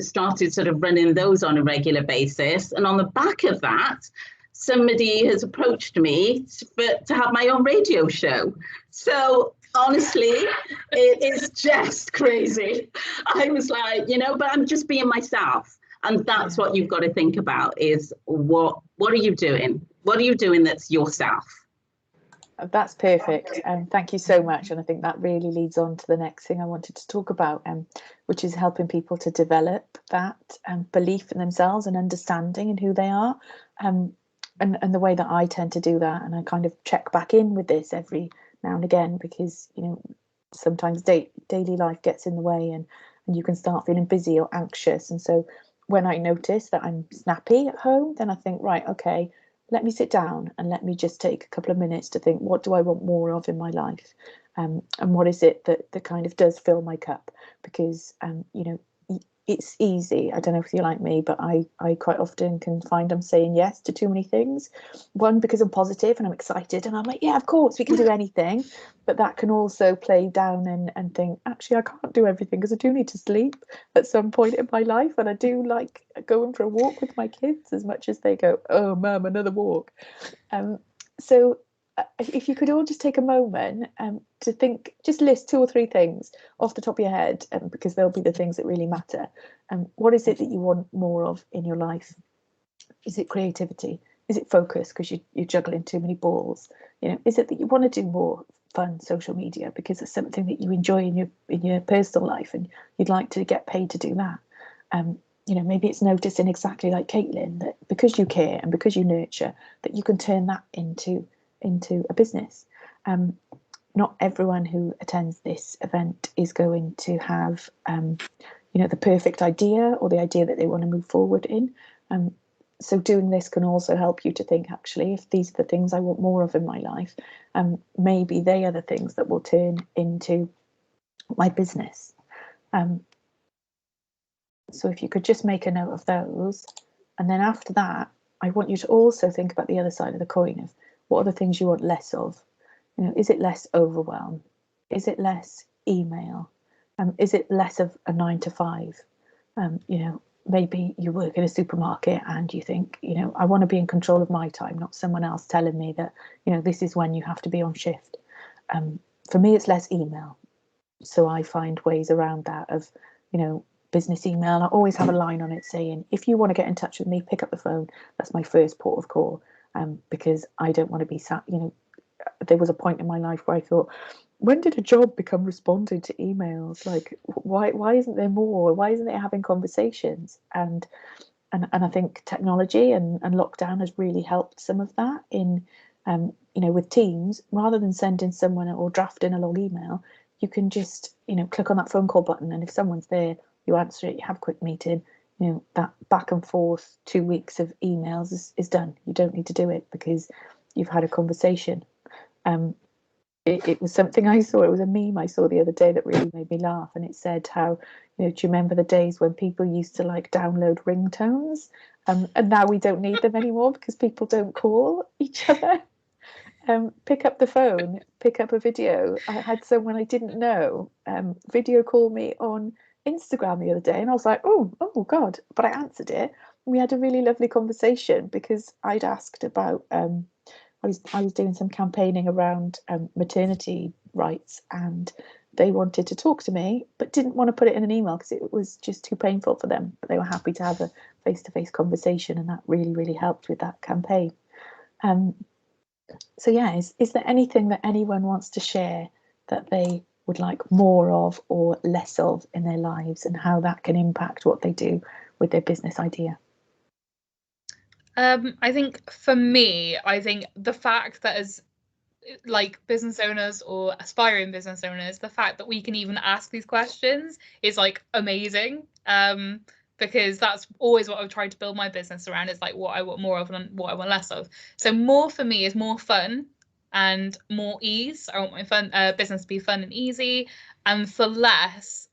started sort of running those on a regular basis. And on the back of that, somebody has approached me to have my own radio show. So honestly, it is just crazy. I was like, but I'm just being myself. And that's what you've got to think about is what are you doing? What are you doing that's yourself? That's perfect. Thank you so much. And I think that really leads on to the next thing I wanted to talk about, which is helping people to develop that belief in themselves and understanding in who they are. And the way that I tend to do that, and I kind of check back in with this every now and again, because sometimes daily life gets in the way, and you can start feeling busy or anxious. And so when I notice that I'm snappy at home, then I think, right, okay, let me sit down and let me just take a couple of minutes to think, what do I want more of in my life, and what is it that kind of does fill my cup? Because it's easy. I don't know if you're like me, but I quite often can find I'm saying yes to too many things. One, because I'm positive and I'm excited and I'm like, yeah, of course we can do anything. But that can also play down and think, actually, I can't do everything because I do need to sleep at some point in my life. And I do like going for a walk with my kids as much as they go, oh, Mum, another walk. So if you could all just take a moment to think, just list 2 or 3 things off the top of your head, because they'll be the things that really matter. What is it that you want more of in your life? Is it creativity? Is it focus because you're juggling too many balls? Is it that you want to do more fun social media because it's something that you enjoy in your personal life and you'd like to get paid to do that? Maybe it's noticing, exactly like Caitlin, that because you care and because you nurture, that you can turn that into a business. Not everyone who attends this event is going to have the perfect idea or the idea that they want to move forward in. So doing this can also help you to think, actually, if these are the things I want more of in my life, maybe they are the things that will turn into my business. So if you could just make a note of those, and then after that, I want you to also think about the other side of the coin of what are the things you want less of. Is it less overwhelm? Is it less email? Is it less of a 9 to 5? Maybe you work in a supermarket and you think, I want to be in control of my time, not someone else telling me that, this is when you have to be on shift. For me, it's less email. So I find ways around that of, business email. I always have a line on it saying, if you want to get in touch with me, pick up the phone. That's my first port of call, because I don't want to be sat, there was a point in my life where I thought, when did a job become responding to emails? Like, why isn't there more? Why isn't it having conversations? And I think technology and lockdown has really helped some of that in, with Teams, rather than sending someone or drafting a long email, you can just, click on that phone call button. And if someone's there, you answer it, you have a quick meeting, that back and forth 2 weeks of emails is done. You don't need to do it because you've had a conversation. It was something I saw, it was a meme I saw the other day that really made me laugh, and it said how, do you remember the days when people used to like download ringtones, and now we don't need them anymore because people don't call each other. Pick up the phone, pick up a video. I had someone I didn't know video call me on Instagram the other day, and I was like, oh God, but I answered it. We had a really lovely conversation because I'd asked about I was doing some campaigning around maternity rights, and they wanted to talk to me but didn't want to put it in an email because it was just too painful for them, but they were happy to have a face-to-face conversation, and that really helped with that campaign. So yeah, is there anything that anyone wants to share that they would like more of or less of in their lives, and how that can impact what they do with their business idea? I think for me, I think the fact that as like business owners or aspiring business owners, the fact that we can even ask these questions is like amazing. Because that's always what I've tried to build my business around, is like what I want more of and what I want less of. So more for me is more fun and more ease. I want my business to be fun and easy. And for less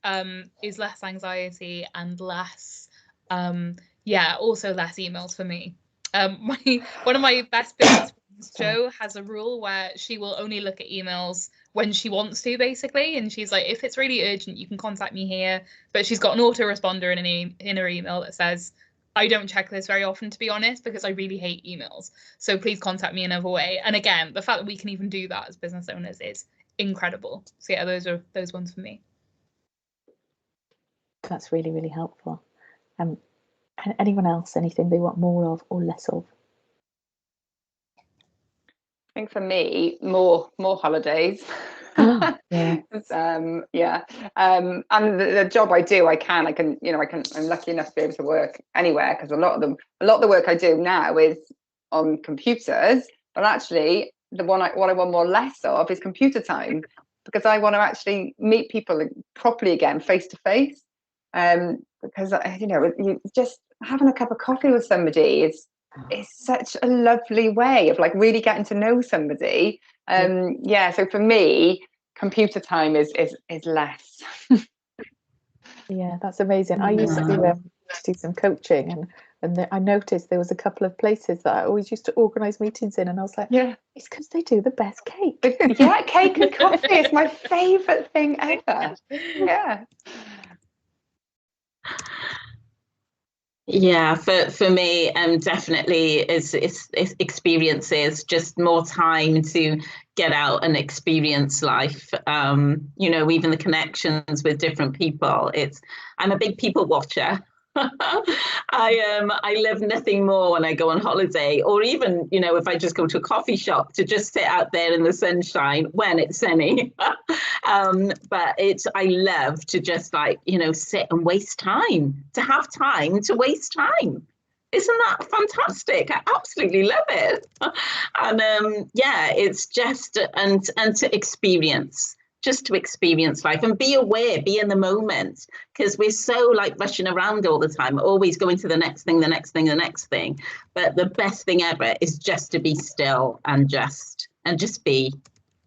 is less anxiety and less, also less emails for me. One of my best business friends, Jo, has a rule where she will only look at emails when she wants to, basically, and she's like, if it's really urgent, you can contact me here. But she's got an autoresponder in her email that says, I don't check this very often, to be honest, because I really hate emails, so please contact me another way. And again, the fact that we can even do that as business owners is incredible. So yeah, those are those ones for me. That's really, really helpful. Anyone else, anything they want more of or less of? I think for me, more holidays. Yeah. And the job I do, I can, I'm lucky enough to be able to work anywhere, because a lot of the work I do now is on computers. But actually, what I want more less of is computer time, because I want to actually meet people properly again, face to face. Because you just having a cup of coffee with somebody is such a lovely way of like really getting to know somebody. So for me, computer time is less. Yeah, that's amazing. I used to do some coaching, and I noticed there was a couple of places that I always used to organise meetings in, and I was like, yeah, it's because they do the best cake. Cake and coffee is my favourite thing ever. Yeah. Yeah, for me, definitely it's experiences, just more time to get out and experience life. Even the connections with different people. I'm a big people watcher. I love nothing more when I go on holiday, or even if I just go to a coffee shop, to just sit out there in the sunshine when it's sunny. But I love to just sit and waste time, to have time to waste time. Isn't that fantastic? I absolutely love it. And it's just and to experience. Just to experience life and be aware, be in the moment, because we're so rushing around all the time, always going to the next thing, the next thing, the next thing. But the best thing ever is just to be still and just be.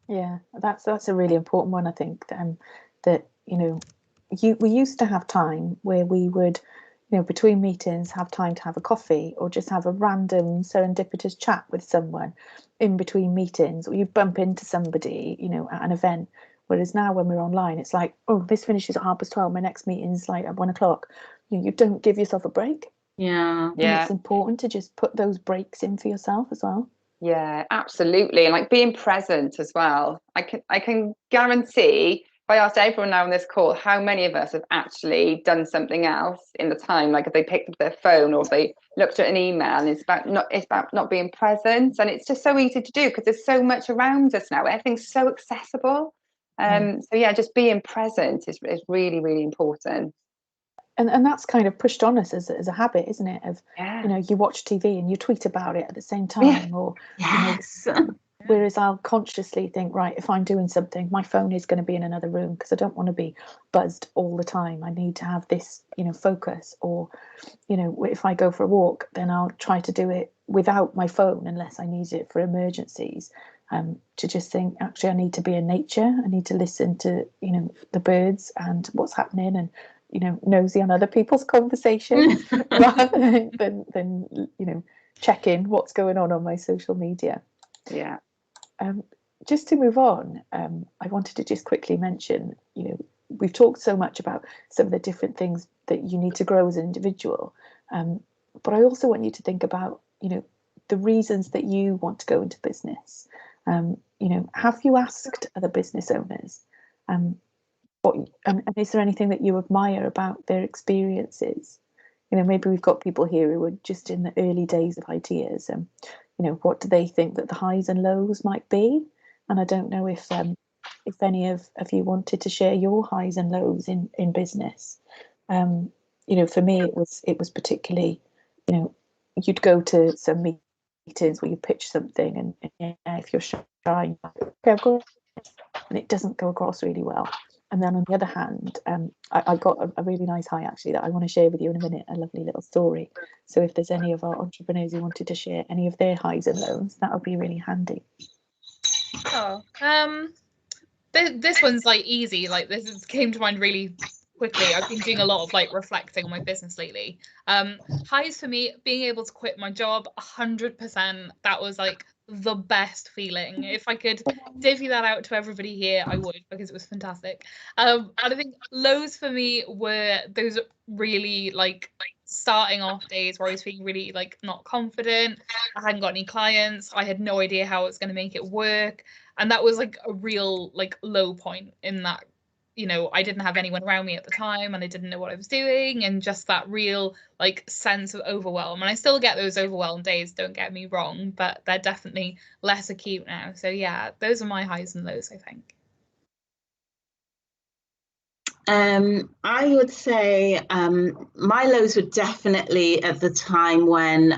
Yeah, that's a really important one. I think that we used to have time where we would, between meetings, have time to have a coffee or just have a random serendipitous chat with someone in between meetings, or you bump into somebody, at an event. Whereas now when we're online, it's like, oh, this finishes at 12:30, my next meeting's at 1:00. You don't give yourself a break. Yeah. And it's important to just put those breaks in for yourself as well. Yeah, absolutely. And being present as well. I can guarantee, if I asked everyone now on this call, how many of us have actually done something else in the time, if they picked up their phone or if they looked at an email, and it's about not being present. And it's just so easy to do because there's so much around us now. Everything's so accessible. Just being present is really, really important. And that's kind of pushed on us as a habit, isn't it? Of you watch TV and you tweet about it at the same time, or whereas I'll consciously think, right, if I'm doing something, my phone is going to be in another room because I don't want to be buzzed all the time. I need to have this, focus. Or, if I go for a walk, then I'll try to do it without my phone unless I need it for emergencies. To just think, actually, I need to be in nature. I need to listen to, the birds and what's happening, and nosy on other people's conversations rather than check in what's going on my social media. Yeah. Just to move on, I wanted to just quickly mention, we've talked so much about some of the different things that you need to grow as an individual, but I also want you to think about, the reasons that you want to go into business. Have you asked other business owners? And is there anything that you admire about their experiences? Maybe we've got people here who are just in the early days of ideas, and what do they think that the highs and lows might be? And I don't know if if any of you wanted to share your highs and lows in business. You know, for me, it was particularly, you know, you'd go to some meetings where you pitch something, and yeah, if you're shy, okay, I've got it, and it doesn't go across really well. And then on the other hand, I got a really nice high actually that I want to share with you in a minute, a lovely little story. So if there's any of our entrepreneurs who wanted to share any of their highs and lows, that would be really handy. Oh, this one's like easy. Like came to mind really quickly. I've been doing a lot of like reflecting on my business lately. Highs for me, being able to quit my job 100%. That was like the best feeling. If I could divvy that out to everybody here, I would, because it was fantastic. And I think lows for me were those really like starting off days where I was feeling really like not confident. I hadn't got any clients. I had no idea how I was going to make it work. And that was like a real like low point in that, you know, I didn't have anyone around me at the time and I didn't know what I was doing, and just that real like sense of overwhelm. And I still get those overwhelmed days, don't get me wrong, but they're definitely less acute now. So yeah, those are my highs and lows, I think. I would say my lows were definitely at the time when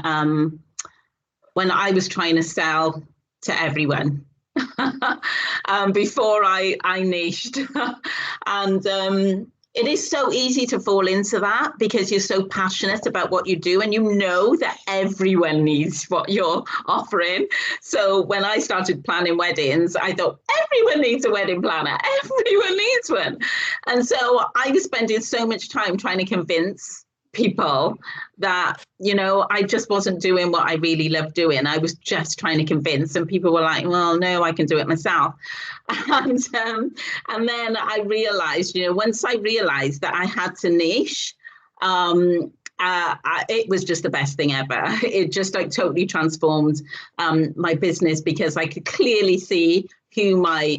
I was trying to sell to everyone. Before I niched. And it is so easy to fall into that because you're so passionate about what you do and you know that everyone needs what you're offering. So when I started planning weddings, I thought everyone needs a wedding planner. Everyone needs one. And so I was spending so much time trying to convince people that, you know, I just wasn't doing what I really love doing. I was just trying to convince, and people were like, well, no, I can do it myself. And then I realized, you know, once I realized that I had to niche, it was just the best thing ever. It just like totally transformed my business, because I could clearly see who my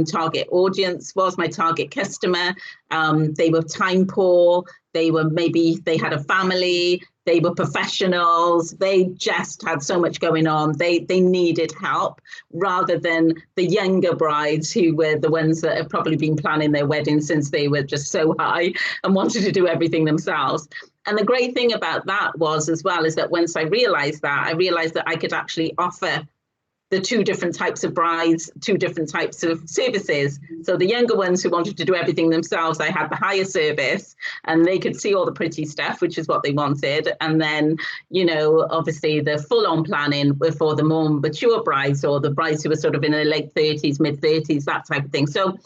target audience was, my target customer. They were time poor. They had a family. They were professionals. They just had so much going on. They needed help, rather than the younger brides who were the ones that have probably been planning their weddings since they were just so high and wanted to do everything themselves. And the great thing about that was, as well, is that once I realized that I could actually offer the two different types of brides, two different types of services. So the younger ones who wanted to do everything themselves, I had the higher service and they could see all the pretty stuff, which is what they wanted. And then, you know, obviously the full-on planning were for the more mature brides, or the brides who were sort of in their late 30s, mid 30s, that type of thing. So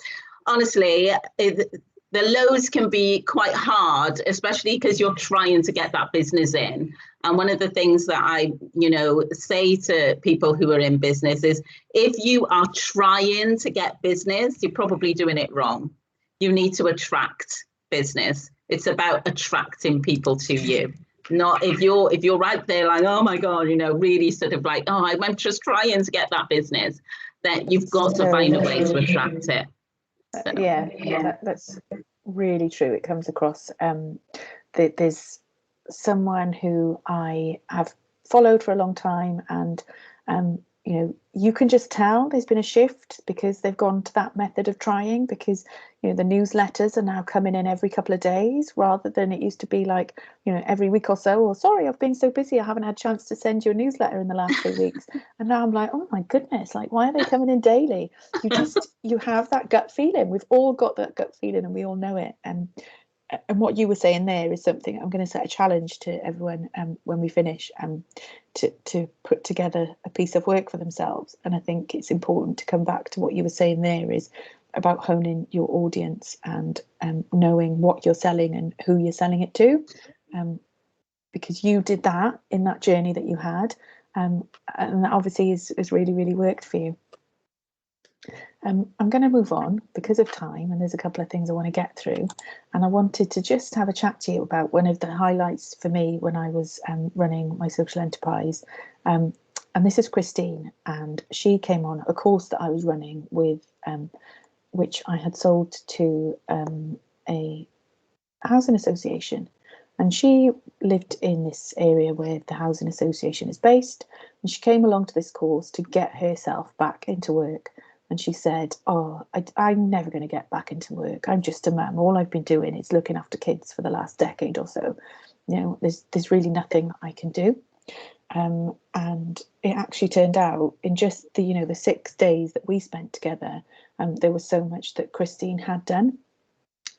honestly, the lows can be quite hard, especially because you're trying to get that business in. And one of the things that I, you know, say to people who are in business is, if you are trying to get business, you're probably doing it wrong. You need to attract business. It's about attracting people to you. Not if you're right there like, oh my God, you know, really sort of like, oh, I'm just trying to get that business, then you've got to find a way to attract it. So. Yeah, that's really true. It comes across. There's someone who I have followed for a long time, and you know, you can just tell there's been a shift because they've gone to that method of trying, because, you know, the newsletters are now coming in every couple of days, rather than it used to be like, you know, every week or so, or sorry, I've been so busy, I haven't had a chance to send you a newsletter in the last 3 weeks. And now I'm like, oh my goodness, like, why are they coming in daily? You have that gut feeling. We've all got that gut feeling and we all know it. And what you were saying there is something I'm going to set a challenge to everyone when we finish, to put together a piece of work for themselves. And I think it's important to come back to what you were saying there, is about honing your audience and knowing what you're selling and who you're selling it to, because you did that in that journey that you had, and that obviously has really, really worked for you. I'm going to move on because of time, and there's a couple of things I want to get through. And I wanted to just have a chat to you about one of the highlights for me when I was running my social enterprise. And this is Christine, and she came on a course that I was running with, which I had sold to a housing association. And she lived in this area where the housing association is based. And she came along to this course to get herself back into work, and she said, "Oh, I'm never going to get back into work. I'm just a mum. All I've been doing is looking after kids for the last decade or so. There's really nothing I can do." And it actually turned out in just the 6 days that we spent together, there was so much that Christine had done,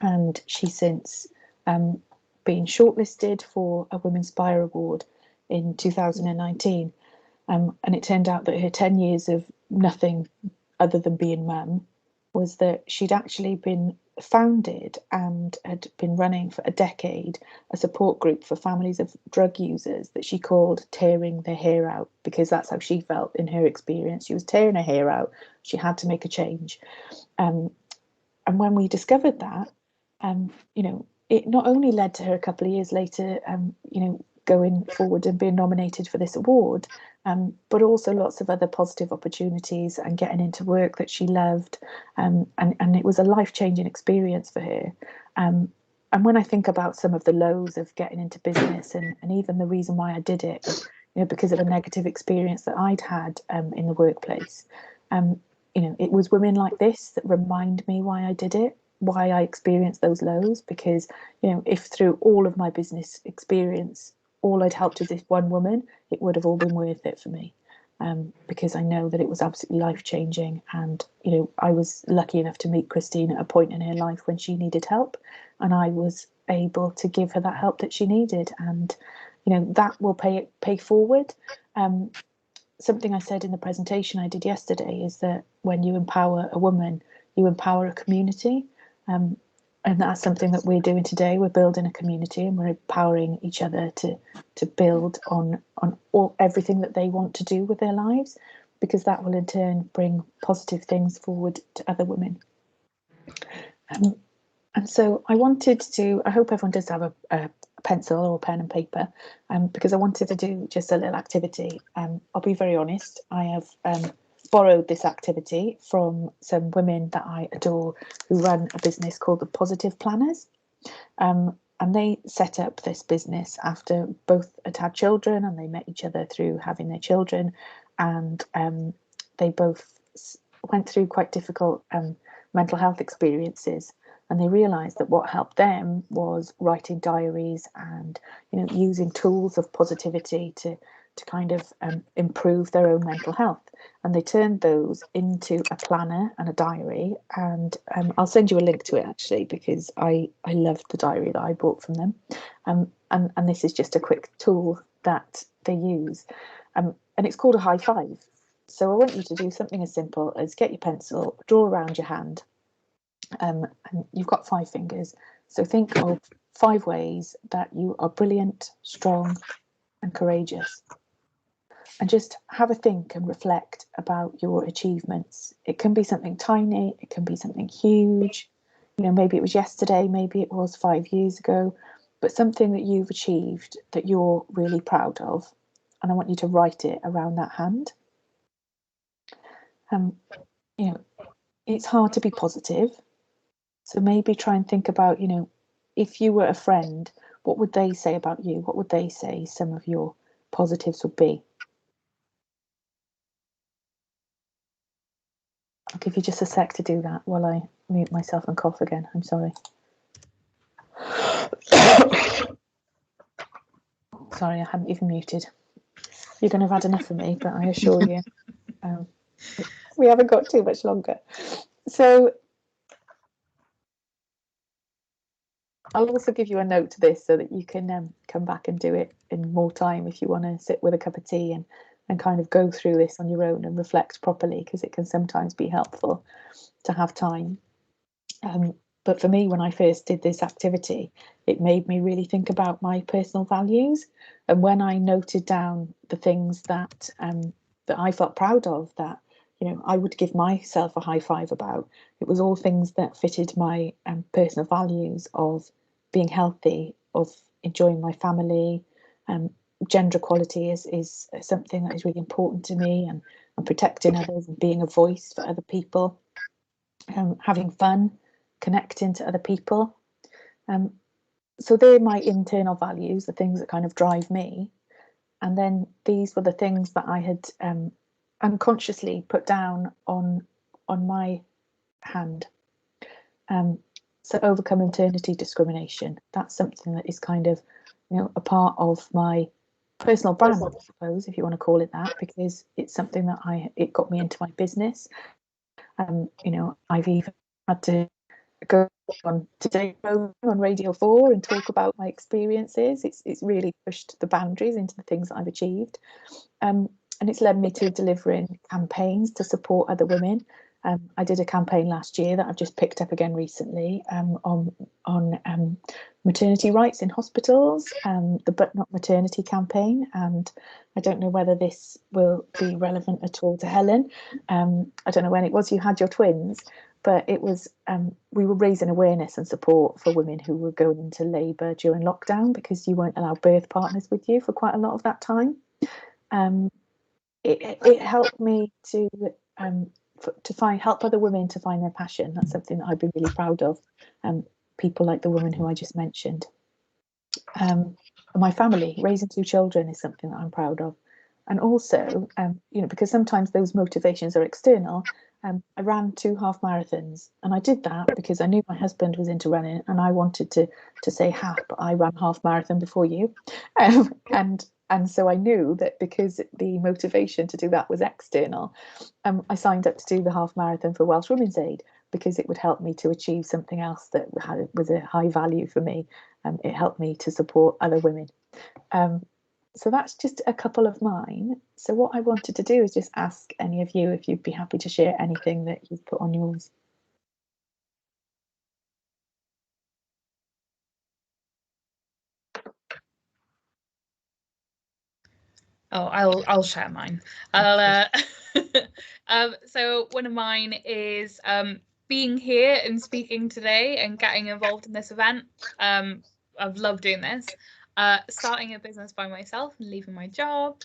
and she's since been shortlisted for a Women's Spire Award in 2019. And it turned out that her 10 years of nothing other than being mum was that she'd actually been founded and had been running for a decade a support group for families of drug users that she called Tearing Their Hair Out, because that's how she felt in her experience. She was tearing her hair out. She had to make a change. And when we discovered that, it not only led to her a couple of years later, going forward and being nominated for this award, but also lots of other positive opportunities and getting into work that she loved. And it was a life-changing experience for her. And when I think about some of the lows of getting into business and even the reason why I did it, because of a negative experience that I'd had in the workplace, it was women like this that remind me why I did it, why I experienced those lows. Because, if through all of my business experience, all I'd helped is this one woman, it would have all been worth it for me, because I know that it was absolutely life-changing. And I was lucky enough to meet Christine at a point in her life when she needed help, and I was able to give her that help that she needed. And that will pay forward. Something I said in the presentation I did yesterday is that when you empower a woman, you empower a community. And that's something that we're doing today. We're building a community, and we're empowering each other to build on everything that they want to do with their lives, because that will in turn bring positive things forward to other women. And so I hope everyone does have a pencil or pen and paper, because I wanted to do just a little activity. I'll be very honest, I have borrowed this activity from some women that I adore who run a business called the Positive Planners. And they set up this business after both had children, and they met each other through having their children. And they both went through quite difficult mental health experiences. And they realised that what helped them was writing diaries and using tools of positivity to kind of improve their own mental health. And they turned those into a planner and a diary. And I'll send you a link to it, actually, because I loved the diary that I bought from them. And this is just a quick tool that they use. And it's called a high five. So I want you to do something as simple as get your pencil, draw around your hand. And you've got 5 fingers. So think of 5 ways that you are brilliant, strong, and courageous. And just have a think and reflect about your achievements. It can be something tiny, it can be something huge. Maybe it was yesterday, maybe it was 5 years ago, but something that you've achieved that you're really proud of. And I want you to write it around that hand. It's hard to be positive. So maybe try and think about, if you were a friend, what would they say about you? What would they say some of your positives would be? I'll give you just a sec to do that while I mute myself and cough again. I'm sorry. Sorry, I hadn't even muted. You're going to have had enough of me, but I assure you, we haven't got too much longer. So I'll also give you a note to this so that you can come back and do it in more time if you want to sit with a cup of tea and kind of go through this on your own and reflect properly, because it can sometimes be helpful to have time. But for me, when I first did this activity, it made me really think about my personal values. And when I noted down the things that I felt proud of, that I would give myself a high five about, it was all things that fitted my personal values of being healthy, of enjoying my family. Gender equality is something that is really important to me, and protecting others and being a voice for other people. Having fun, connecting to other people. So they're my internal values, the things that kind of drive me. And then these were the things that I had unconsciously put down on on my hand. So overcome maternity discrimination. That's something that is kind of, a part of my personal brand, I suppose, if you want to call it that, because it's something that it got me into my business. I've even had to go on Today on Radio 4 and talk about my experiences. It's really pushed the boundaries into the things that I've achieved. And it's led me to delivering campaigns to support other women. I did a campaign last year that I've just picked up again recently on maternity rights in hospitals, the But Not Maternity campaign. And I don't know whether this will be relevant at all to Helen. I don't know when it was you had your twins, but it was we were raising awareness and support for women who were going into labour during lockdown, because you weren't allowed birth partners with you for quite a lot of that time. It helped me to help other women to find their passion. That's something that I've been really proud of. People like the woman who I just mentioned. My family, raising 2 children, is something that I'm proud of. And also, because sometimes those motivations are external. I ran 2 half marathons, and I did that because I knew my husband was into running, and I wanted to say, I ran half marathon before you, and so I knew that because the motivation to do that was external, I signed up to do the half marathon for Welsh Women's Aid, because it would help me to achieve something else that was a high value for me. It helped me to support other women. So that's just a couple of mine. So what I wanted to do is just ask any of you if you'd be happy to share anything that you've put on yours. Oh, I'll share mine. So one of mine is being here and speaking today and getting involved in this event. I've loved doing this. Starting a business by myself and leaving my job.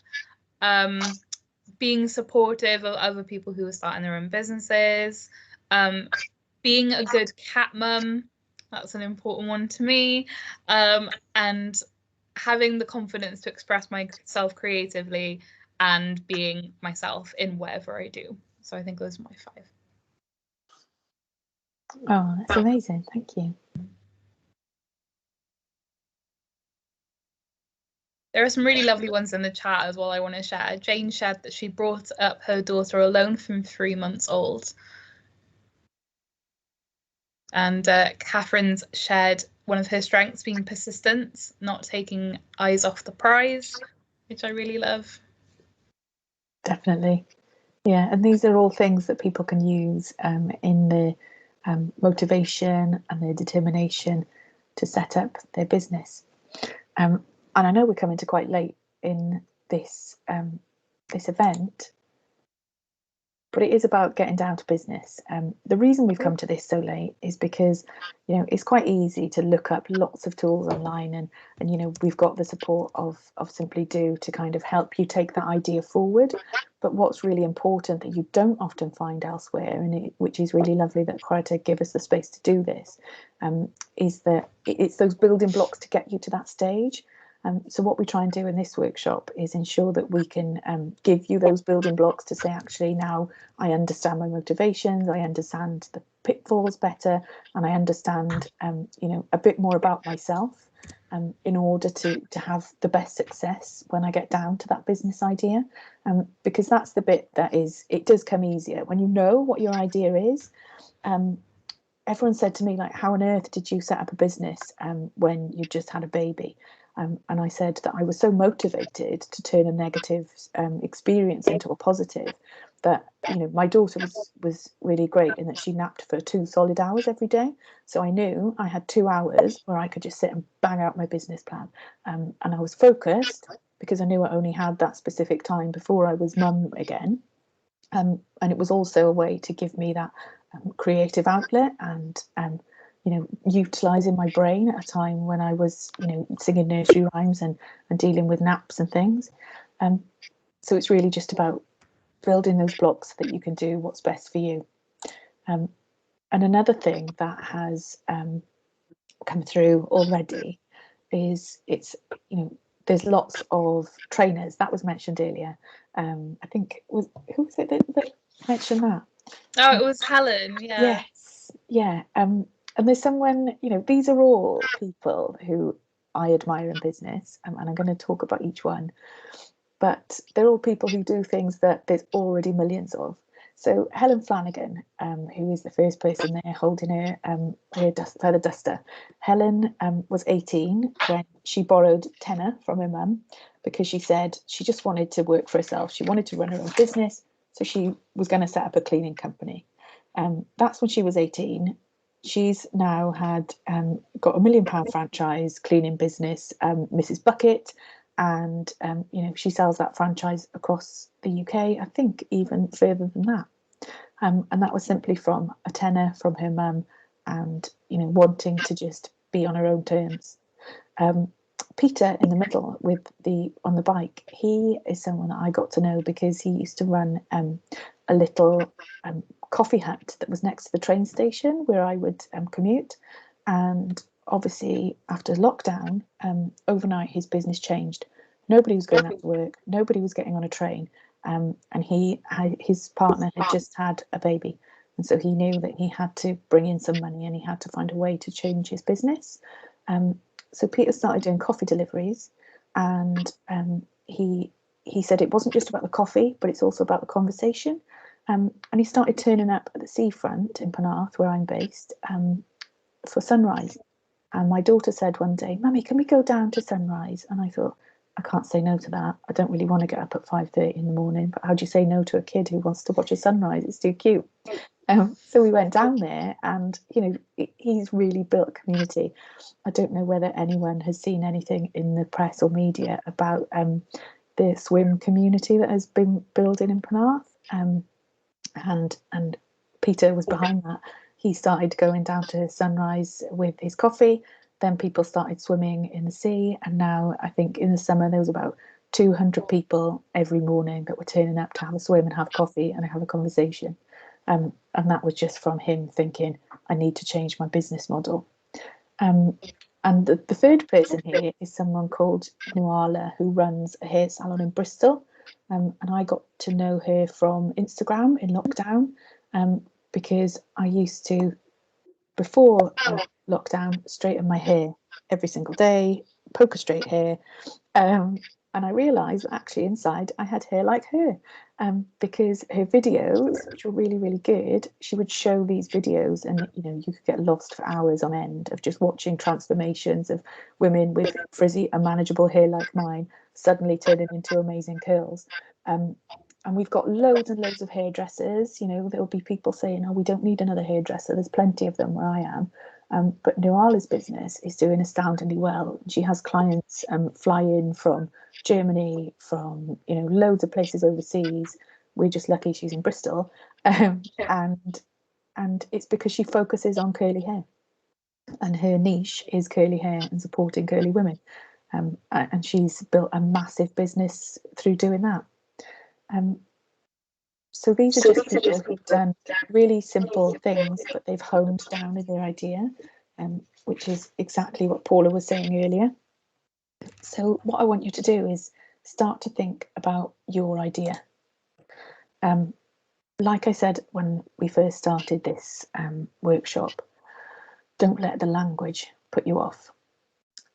Being supportive of other people who are starting their own businesses. Being a good cat mum. That's an important one to me. And having the confidence to express myself creatively and being myself in whatever I do. So I think those are my 5. Oh, that's amazing. Thank you. There are some really lovely ones in the chat as well I want to share. Jane shared that she brought up her daughter alone from 3 months old. And Catherine's shared one of her strengths being persistence, not taking eyes off the prize, which I really love. Definitely. Yeah, and these are all things that people can use in the motivation and their determination to set up their business. And I know we're coming to quite late in this this event, but it is about getting down to business. The reason we've come to this so late is because, it's quite easy to look up lots of tools online, and we've got the support of Simply Do to kind of help you take that idea forward. But what's really important that you don't often find elsewhere, and which is really lovely that Chwarae Teg give us the space to do this, is that it's those building blocks to get you to that stage. So what we try and do in this workshop is ensure that we can give you those building blocks to say, actually, now I understand my motivations, I understand the pitfalls better, and I understand, a bit more about myself, in order to have the best success when I get down to that business idea. Because that's the bit it does come easier when you know what your idea is. Everyone said to me, like, how on earth did you set up a business when you just had a baby? And I said that I was so motivated to turn a negative experience into a positive that, my daughter was really great in that she napped for 2 solid hours every day. So I knew I had 2 hours where I could just sit and bang out my business plan. And I was focused because I knew I only had that specific time before I was mum again. And it was also a way to give me that creative outlet and utilising my brain at a time when I was, singing nursery rhymes and dealing with naps and things. So it's really just about building those blocks so that you can do what's best for you. And another thing that has come through already is there's lots of trainers. That was mentioned earlier. I think who was it that mentioned that? Oh, it was Helen. Yeah. Yes, yeah. And there's someone, you know, these are all people who I admire in business, and I'm going to talk about each one. But they're all people who do things that there's already millions of. So Helen Flanagan, who is the first person there holding her feather duster. Helen was 18 when she borrowed tenner from her mum because she said she just wanted to work for herself. She wanted to run her own business, so she was going to set up a cleaning company. That's when she was 18. She's now had got £1 million franchise cleaning business, Mrs. Bucket, and you know, she sells that franchise across the UK, I think even further than that. And that was simply from a tenner from her mum, and you know, wanting to just be on her own terms. Peter in the middle with on the bike, he is someone that I got to know because he used to run a little coffee hut that was next to the train station where I would commute. And obviously after lockdown, overnight his business changed. Nobody was going out to work, nobody was getting on a train, and his partner had just had a baby, and so he knew that he had to bring in some money and he had to find a way to change his business. So Peter started doing coffee deliveries, and he said it wasn't just about the coffee, but it's also about the conversation. And he started turning up at the seafront in Penarth, where I'm based, for sunrise. And my daughter said one day, "Mummy, can we go down to sunrise?" And I thought, I can't say no to that. I don't really want to get up at 5:30 in the morning, but how do you say no to a kid who wants to watch a sunrise? It's too cute. So we went down there, and you know, he's really built a community. I don't know whether anyone has seen anything in the press or media about the swim community that has been building in Penarth, and Peter was behind that. He started going down to sunrise with his coffee. Then people started swimming in the sea, and now I think in the summer there was about 200 people every morning that were turning up to have a swim and have coffee and have a conversation. And that was just from him thinking, I need to change my business model. And the third person here is someone called Nuala, who runs a hair salon in Bristol. And I got to know her from Instagram in lockdown, because I used to, before lockdown, straighten my hair every single day, poker straight hair. And I realised that actually inside I had hair like her, because her videos, which were really, really good, she would show these videos, and you know, you could get lost for hours on end of just watching transformations of women with frizzy, unmanageable hair like mine suddenly turning into amazing curls. And we've got loads and loads of hairdressers. You know, there'll be people saying, "Oh, we don't need another hairdresser." There's plenty of them where I am. But Nuala's business is doing astoundingly well. She has clients fly in from Germany, from you know, loads of places overseas. We're just lucky she's in Bristol, and it's because she focuses on curly hair, and her niche is curly hair and supporting curly women. And she's built a massive business through doing that. So these are just people who've done really simple things, but they've honed down in their idea, which is exactly what Paula was saying earlier. So what I want you to do is start to think about your idea. Like I said when we first started this workshop, don't let the language put you off.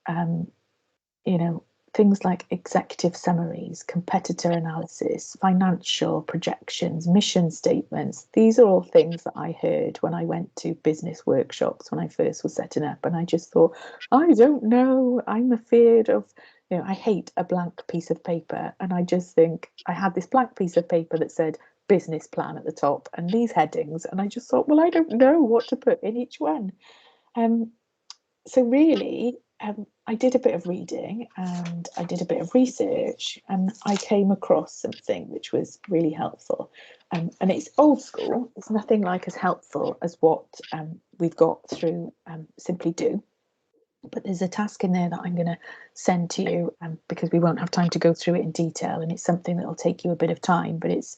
You know, things like executive summaries, competitor analysis, financial projections, mission statements. These are all things that I heard when I went to business workshops when I first was setting up. And I just thought, I don't know, I'm afraid of, you know, I hate a blank piece of paper. And I just think I had this blank piece of paper that said business plan at the top and these headings. And I just thought, well, I don't know what to put in each one. So really, I did a bit of reading and I did a bit of research, and I came across something which was really helpful. And it's old school. It's nothing like as helpful as what we've got through Simply Do. But there's a task in there that I'm going to send to you, because we won't have time to go through it in detail, and it's something that will take you a bit of time, but it's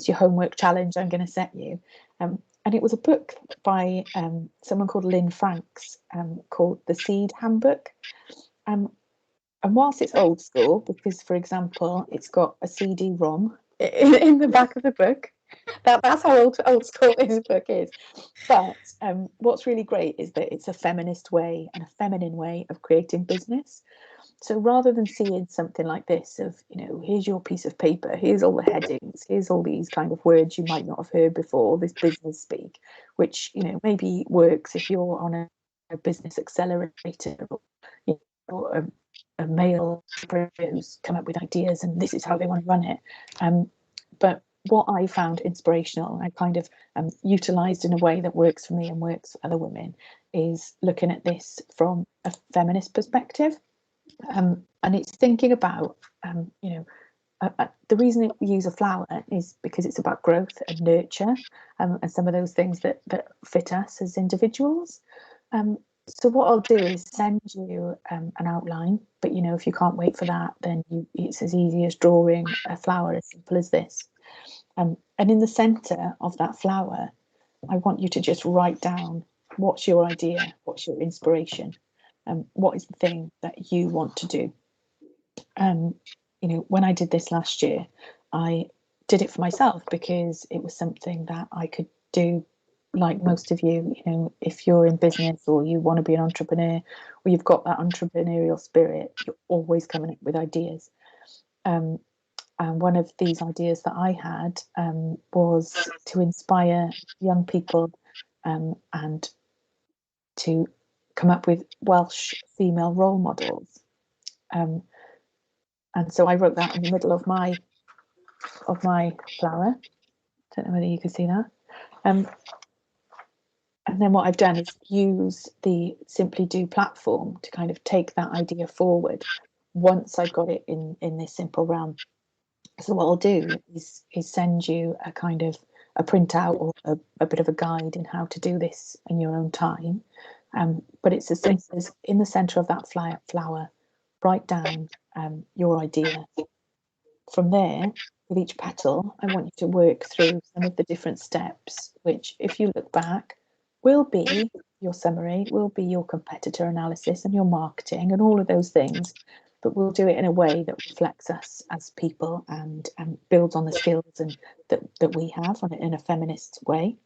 your homework challenge I'm going to set you. And it was a book by someone called Lynn Franks, called The Seed Handbook. And whilst it's old school, because, for example, it's got a CD-ROM in the back of the book, That's how old school this book is. But what's really great is that it's a feminist way and a feminine way of creating business. So rather than seeing something like this of, here's your piece of paper, here's all the headings, here's all these kind of words you might not have heard before, this business speak, which, maybe works if you're on a business accelerator, or a male who's come up with ideas and this is how they want to run it. But what I found inspirational, I kind of utilised in a way that works for me and works for other women, is looking at this from a feminist perspective. And it's thinking about, the reason we use a flower is because it's about growth and nurture, and some of those things that fit us as individuals. So what I'll do is send you an outline, but if you can't wait for that, then it's as easy as drawing a flower, as simple as this. And in the centre of that flower, I want you to just write down, what's your idea, what's your inspiration, what is the thing that you want to do. When I did this last year, I did it for myself because it was something that I could do. Like most of you, if you're in business or you want to be an entrepreneur, or you've got that entrepreneurial spirit, you're always coming up with ideas. And one of these ideas that I had was to inspire young people and to come up with Welsh female role models. And so I wrote that in the middle of my flower. Don't know whether you can see that. And then what I've done is use the Simply Do platform to kind of take that idea forward once I've got it in this simple realm. So what I'll do is send you a kind of a printout or a bit of a guide in how to do this in your own time. But it's as simple as, in the centre of that flower, write down your idea. From there, with each petal, I want you to work through some of the different steps, which, if you look back, will be your summary, will be your competitor analysis and your marketing and all of those things. But we'll do it in a way that reflects us as people and builds on the skills and that we have in a feminist way.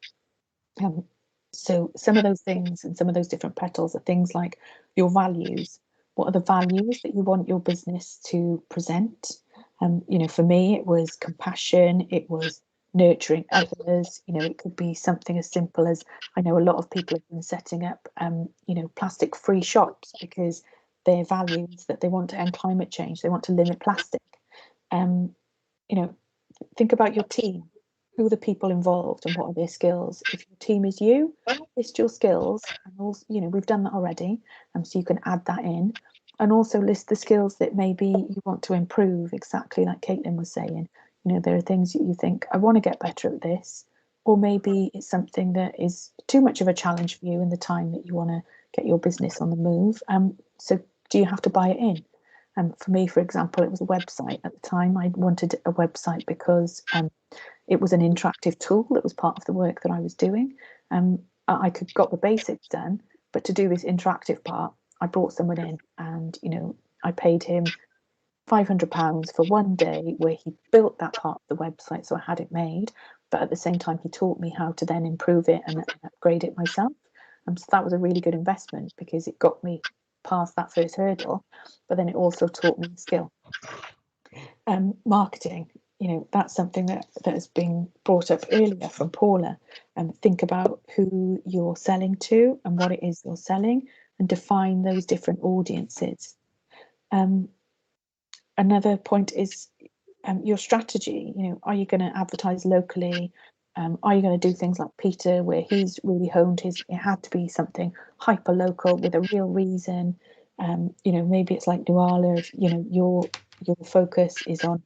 So some of those things and some of those different petals are things like your values. What are the values that you want your business to present? For me, it was compassion, it was nurturing others. It could be something as simple as, I know a lot of people have been setting up, plastic free shops because their values that they want to end climate change, they want to limit plastic. Think about your team. Who are the people involved and what are their skills? If your team is you, list your skills. And also, we've done that already. So you can add that in. And also list the skills that maybe you want to improve, exactly like Caitlin was saying. There are things that you think, I want to get better at this. Or maybe it's something that is too much of a challenge for you in the time that you want to get your business on the move. So do you have to buy it in? For me, for example, it was a website. At the time, I wanted a website because it was an interactive tool that was part of the work that I was doing. I got the basics done, but to do this interactive part, I brought someone in and, I paid him £500 for one day where he built that part of the website, so I had it made. But at the same time, he taught me how to then improve it and upgrade it myself. So that was a really good investment because it got me past that first hurdle, but then it also taught me the skill. Marketing, that's something that has been brought up earlier from Paula. Think about who you're selling to and what it is you're selling, and define those different audiences. Another point is your strategy. Are you going to advertise locally? Are you going to do things like Peter, where he's really honed it had to be something hyper local with a real reason? Maybe it's like Nuala, if your focus is on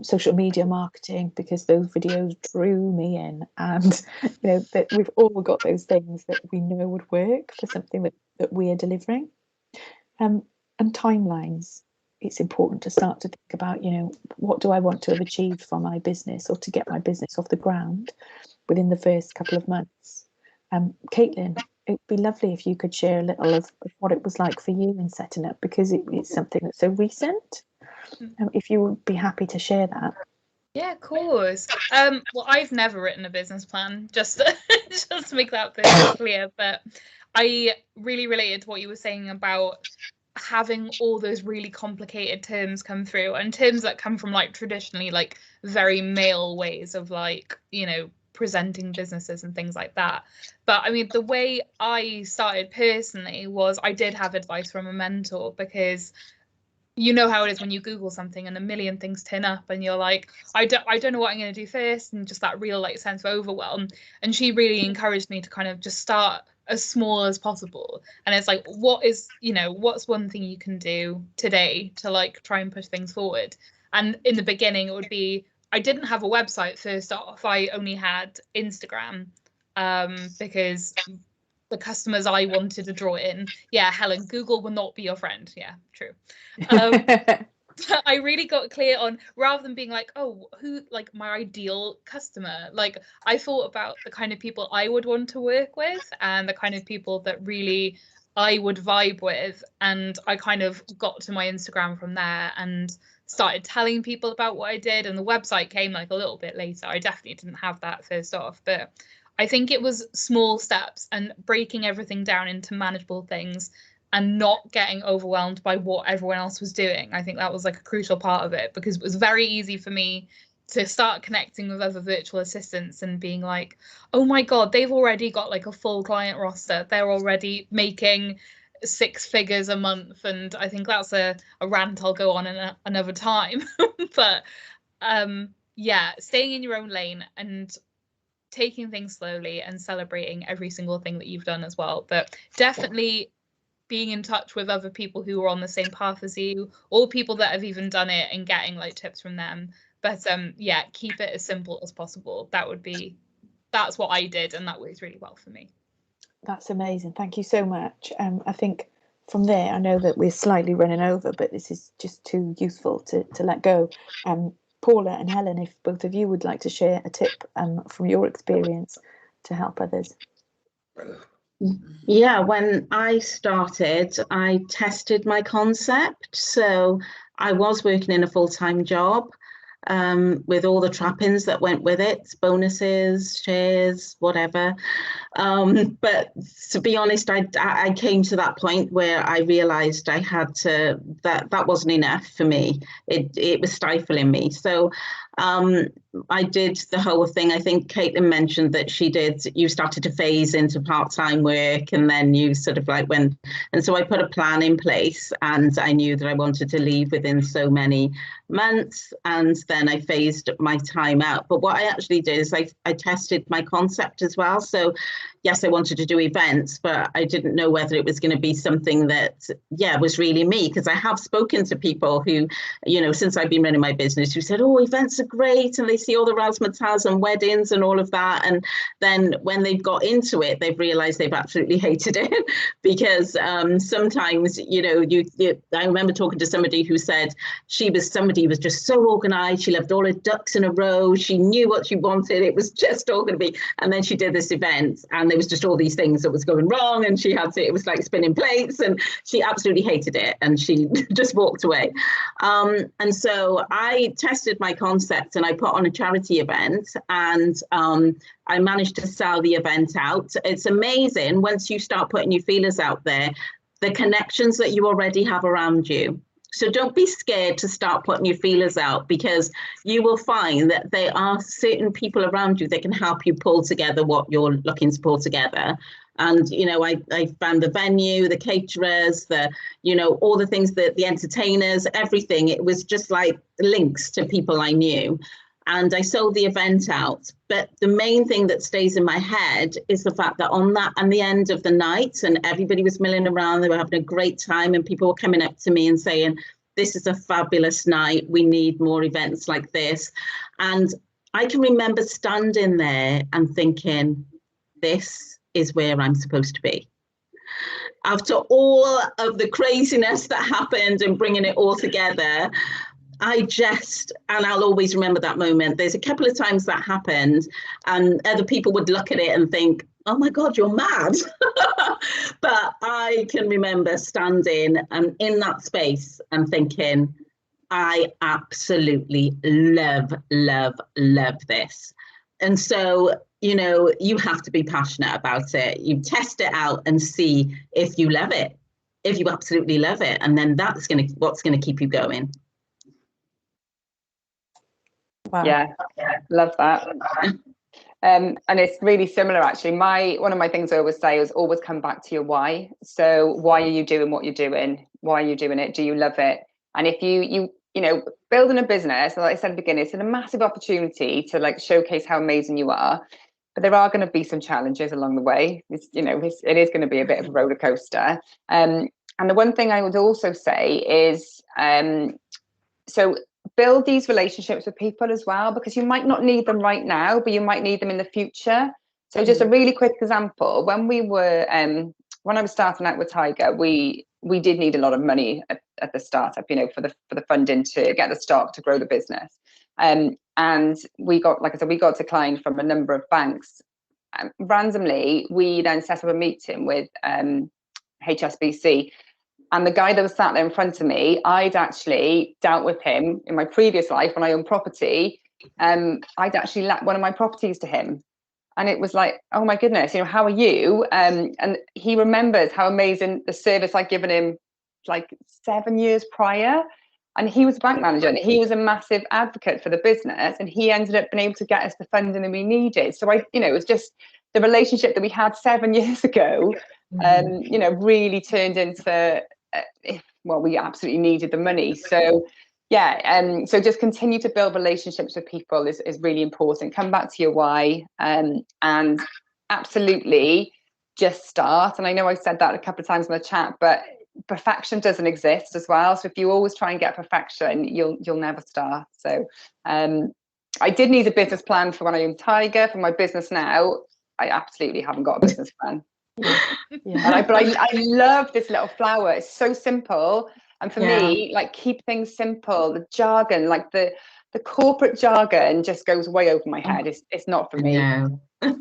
social media marketing because those videos drew me in, and that we've all got those things that we know would work for something that we are delivering. And timelines. It's important to start to think about, what do I want to have achieved for my business or to get my business off the ground within the first couple of months. Caitlin, it'd be lovely if you could share a little of what it was like for you in setting up, because it's something that's so recent. If you would be happy to share that. Yeah, of course. Well, I've never written a business plan, just just to make that perfectly clear. But I really related to what you were saying about having all those really complicated terms come through, and terms that come from like traditionally like very male ways of like, you know, presenting businesses and things like that. But I mean, the way I started personally was I did have advice from a mentor, because you know how it is when you Google something and a million things turn up and you're like, I don't know what I'm going to do first, and just that real like sense of overwhelm. And she really encouraged me to kind of just start as small as possible. And it's like, what is, you know, what's one thing you can do today to like try and push things forward? And in the beginning, it would be, I didn't have a website first off. I only had Instagram, because the customers I wanted to draw in. Yeah, Helen, Google will not be your friend. Yeah, true. I really got clear on, rather than being like, oh, who, like my ideal customer, like I thought about the kind of people I would want to work with and the kind of people that really I would vibe with. And I kind of got to my Instagram from there and started telling people about what I did. And the website came like a little bit later. I definitely didn't have that first off, but I think it was small steps and breaking everything down into manageable things and not getting overwhelmed by what everyone else was doing. I think that was like a crucial part of it, because it was very easy for me to start connecting with other virtual assistants and being like, oh my God, they've already got like a full client roster. They're already making 6 figures a month. And I think that's a rant I'll go on in another time. But yeah, staying in your own lane and taking things slowly and celebrating every single thing that you've done as well. But definitely being in touch with other people who are on the same path as you, or people that have even done it, and getting like tips from them. But yeah, keep it as simple as possible. That's what I did, and that works really well for me. That's amazing. Thank you so much. I think from there, I know that we're slightly running over, but this is just too useful to let go. Paula and Helen, if both of you would like to share a tip from your experience to help others. Yeah, when I started, I tested my concept. So I was working in a full-time job with all the trappings that went with it, bonuses, shares, whatever. But to be honest, I came to that point where I realized I had to, that wasn't enough for me. It was stifling me. So I did the whole thing. I think Caitlin mentioned that you started to phase into part-time work, and then you sort of like went, and so I put a plan in place, and I knew that I wanted to leave within so many months, and then I phased my time out. But what I actually did is I tested my concept as well. So yes, I wanted to do events, but I didn't know whether it was going to be something that, yeah, was really me. Because I have spoken to people who, you know, since I've been running my business, who said, oh, events are great. And they see all the razzmatazz and weddings and all of that. And then when they've got into it, they've realized they've absolutely hated it. Because sometimes, you know, I remember talking to somebody who said somebody who was just so organized. She left all her ducks in a row. She knew what she wanted. It was just all going to be. And then she did this event, and there was just all these things that was going wrong, and it was like spinning plates, and she absolutely hated it, and she just walked away. And so I tested my concept, and I put on a charity event, and I managed to sell the event out. It's amazing once you start putting your feelers out there, the connections that you already have around you. So don't be scared to start putting your feelers out, because you will find that there are certain people around you that can help you pull together what you're looking to pull together. And, you know, I found the venue, the caterers, all the things, the entertainers, everything. It was just like links to people I knew. And I sold the event out. But the main thing that stays in my head is the fact that on that and the end of the night, and everybody was milling around, they were having a great time, and people were coming up to me and saying, this is a fabulous night. We need more events like this. And I can remember standing there and thinking, this is where I'm supposed to be. After all of the craziness that happened and bringing it all together, and I'll always remember that moment. There's a couple of times that happened, and other people would look at it and think, oh my God, you're mad. But I can remember standing in that space and thinking, I absolutely love this. And so, you know, you have to be passionate about it. You test it out and see if you love it, if you absolutely love it. And then that's what's going to keep you going. Wow. Yeah, love that. And it's really similar, actually. One of my things I always say is always come back to your why. So why are you doing what you're doing? Why are you doing it? Do you love it? And if you know, building a business, like I said at the beginning, it's a massive opportunity to like showcase how amazing you are. But there are going to be some challenges along the way. It is going to be a bit of a roller coaster. And the one thing I would also say is, so build these relationships with people as well, because you might not need them right now, but you might need them in the future. So just a really quick example, when I was starting out with Tiger, we did need a lot of money at the startup, you know, for the funding to get the stock to grow the business. And we got, like I said, we got declined from a number of banks. Randomly, we then set up a meeting with HSBC. And the guy that was sat there in front of me, I'd actually dealt with him in my previous life when I owned property. I'd actually let one of my properties to him. And it was like, oh my goodness, you know, how are you? And he remembers how amazing the service I'd given him like 7 years prior. And he was a bank manager and he was a massive advocate for the business. And he ended up being able to get us the funding that we needed. So it was just the relationship that we had 7 years ago, you know, really turned into, well, we absolutely needed the money. So yeah, so just continue to build relationships with people is really important. Come back to your why, and absolutely just start. And I know I've said that a couple of times in the chat, but perfection doesn't exist as well. So if you always try and get perfection, you'll never start. So I did need a business plan for when I owned Tiger. For my business now, I absolutely haven't got a business plan. Yeah. But I love this little flower. It's so simple. And for me, like, keep things simple. The jargon, like the corporate jargon, just goes way over my head. It's not for me.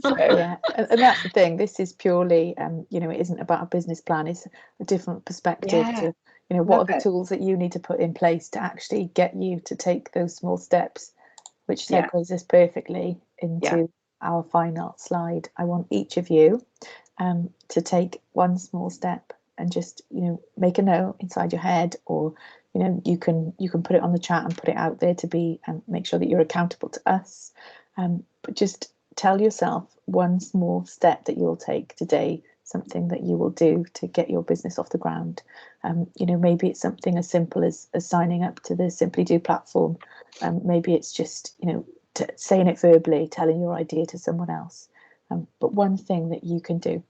So, yeah, and that's the thing. This is purely, you know, it isn't about a business plan. It's a different perspective to, you know, what are the tools that you need to put in place to actually get you to take those small steps, which segues us perfectly into our final slide. I want each of you to take one small step and just, you know, make a note inside your head, or, you know, you can put it on the chat and put it out there to be, and make sure that you're accountable to us. But just tell yourself one small step that you'll take today, something that you will do to get your business off the ground. You know, maybe it's something as simple as signing up to the Simply Do platform. Maybe it's just, you know, saying it verbally, telling your idea to someone else. But one thing that you can do.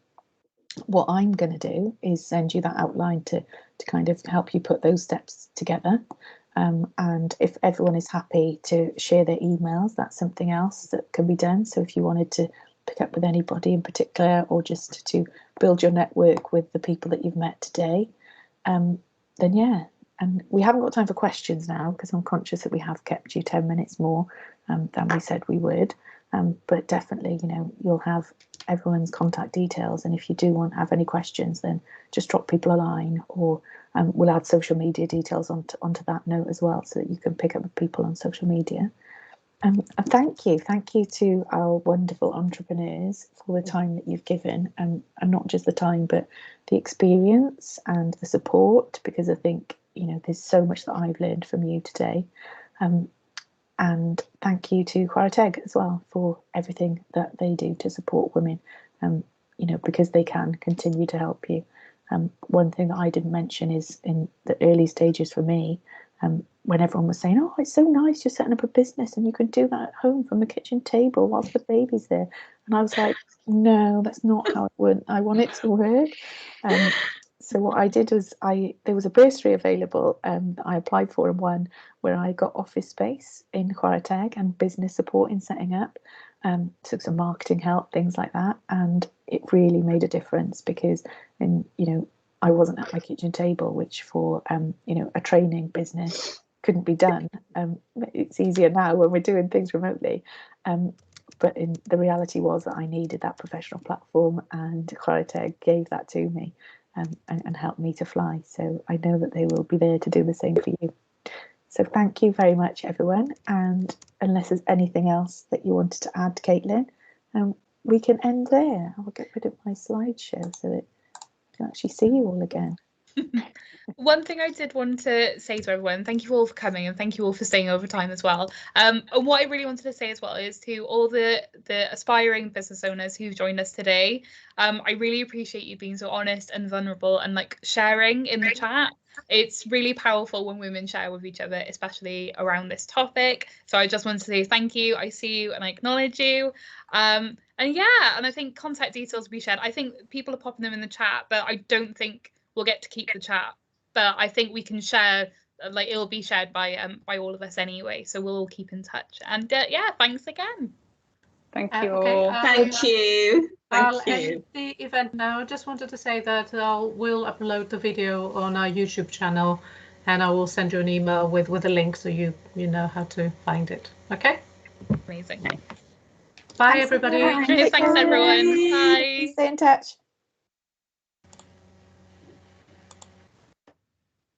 What I'm going to do is send you that outline to kind of help you put those steps together. And if everyone is happy to share their emails, that's something else that can be done. So if you wanted to pick up with anybody in particular, or just to build your network with the people that you've met today, then yeah. And we haven't got time for questions now, because I'm conscious that we have kept you 10 minutes more than we said we would. But definitely, you know, you'll have everyone's contact details, and if you do have any questions, then just drop people a line, or we'll add social media details onto that note as well, so that you can pick up with people on social media. And thank you to our wonderful entrepreneurs for the time that you've given, and not just the time, but the experience and the support, because I think, you know, there's so much that I've learned from you today. And thank you to Chwarae Teg as well for everything that they do to support women, you know, because they can continue to help you. One thing that I didn't mention is, in the early stages for me, when everyone was saying, oh, it's so nice, you're setting up a business and you can do that at home from the kitchen table whilst the baby's there. And I was like, no, that's not how it would. I want it to work. So what I did was, there was a bursary available that I applied for, and one where I got office space in Chwarae Teg and business support in setting up, took some marketing help, things like that, and it really made a difference, because, you know, I wasn't at my kitchen table, which for you know, a training business couldn't be done. It's easier now when we're doing things remotely, but the reality was that I needed that professional platform, and Chwarae Teg gave that to me. And help me to fly. So I know that they will be there to do the same for you. So thank you very much, everyone. And unless there's anything else that you wanted to add, Caitlin, we can end there. I'll get rid of my slideshow so that I can actually see you all again. One thing I did want to say to everyone, thank you all for coming and thank you all for staying over time as well. And what I really wanted to say as well is to all the aspiring business owners who've joined us today, I really appreciate you being so honest and vulnerable and like sharing in the chat. It's really powerful when women share with each other, especially around this topic. So I just wanted to say thank you. I see you and I acknowledge you. And yeah, and I think contact details will be shared. I think people are popping them in the chat, but I don't think we'll get to keep the chat. But I think we can share, like it'll be shared by all of us anyway. So we'll all keep in touch. And yeah, thanks again. Thank you Okay, all. Thank you. I'll Thank you. end the event now. I just wanted to say that we'll upload the video on our YouTube channel, and I will send you an email with a link so you know how to find it. Okay. Amazing. Bye, Thanks, everybody. everyone. Thanks, everyone. Bye. Stay in touch.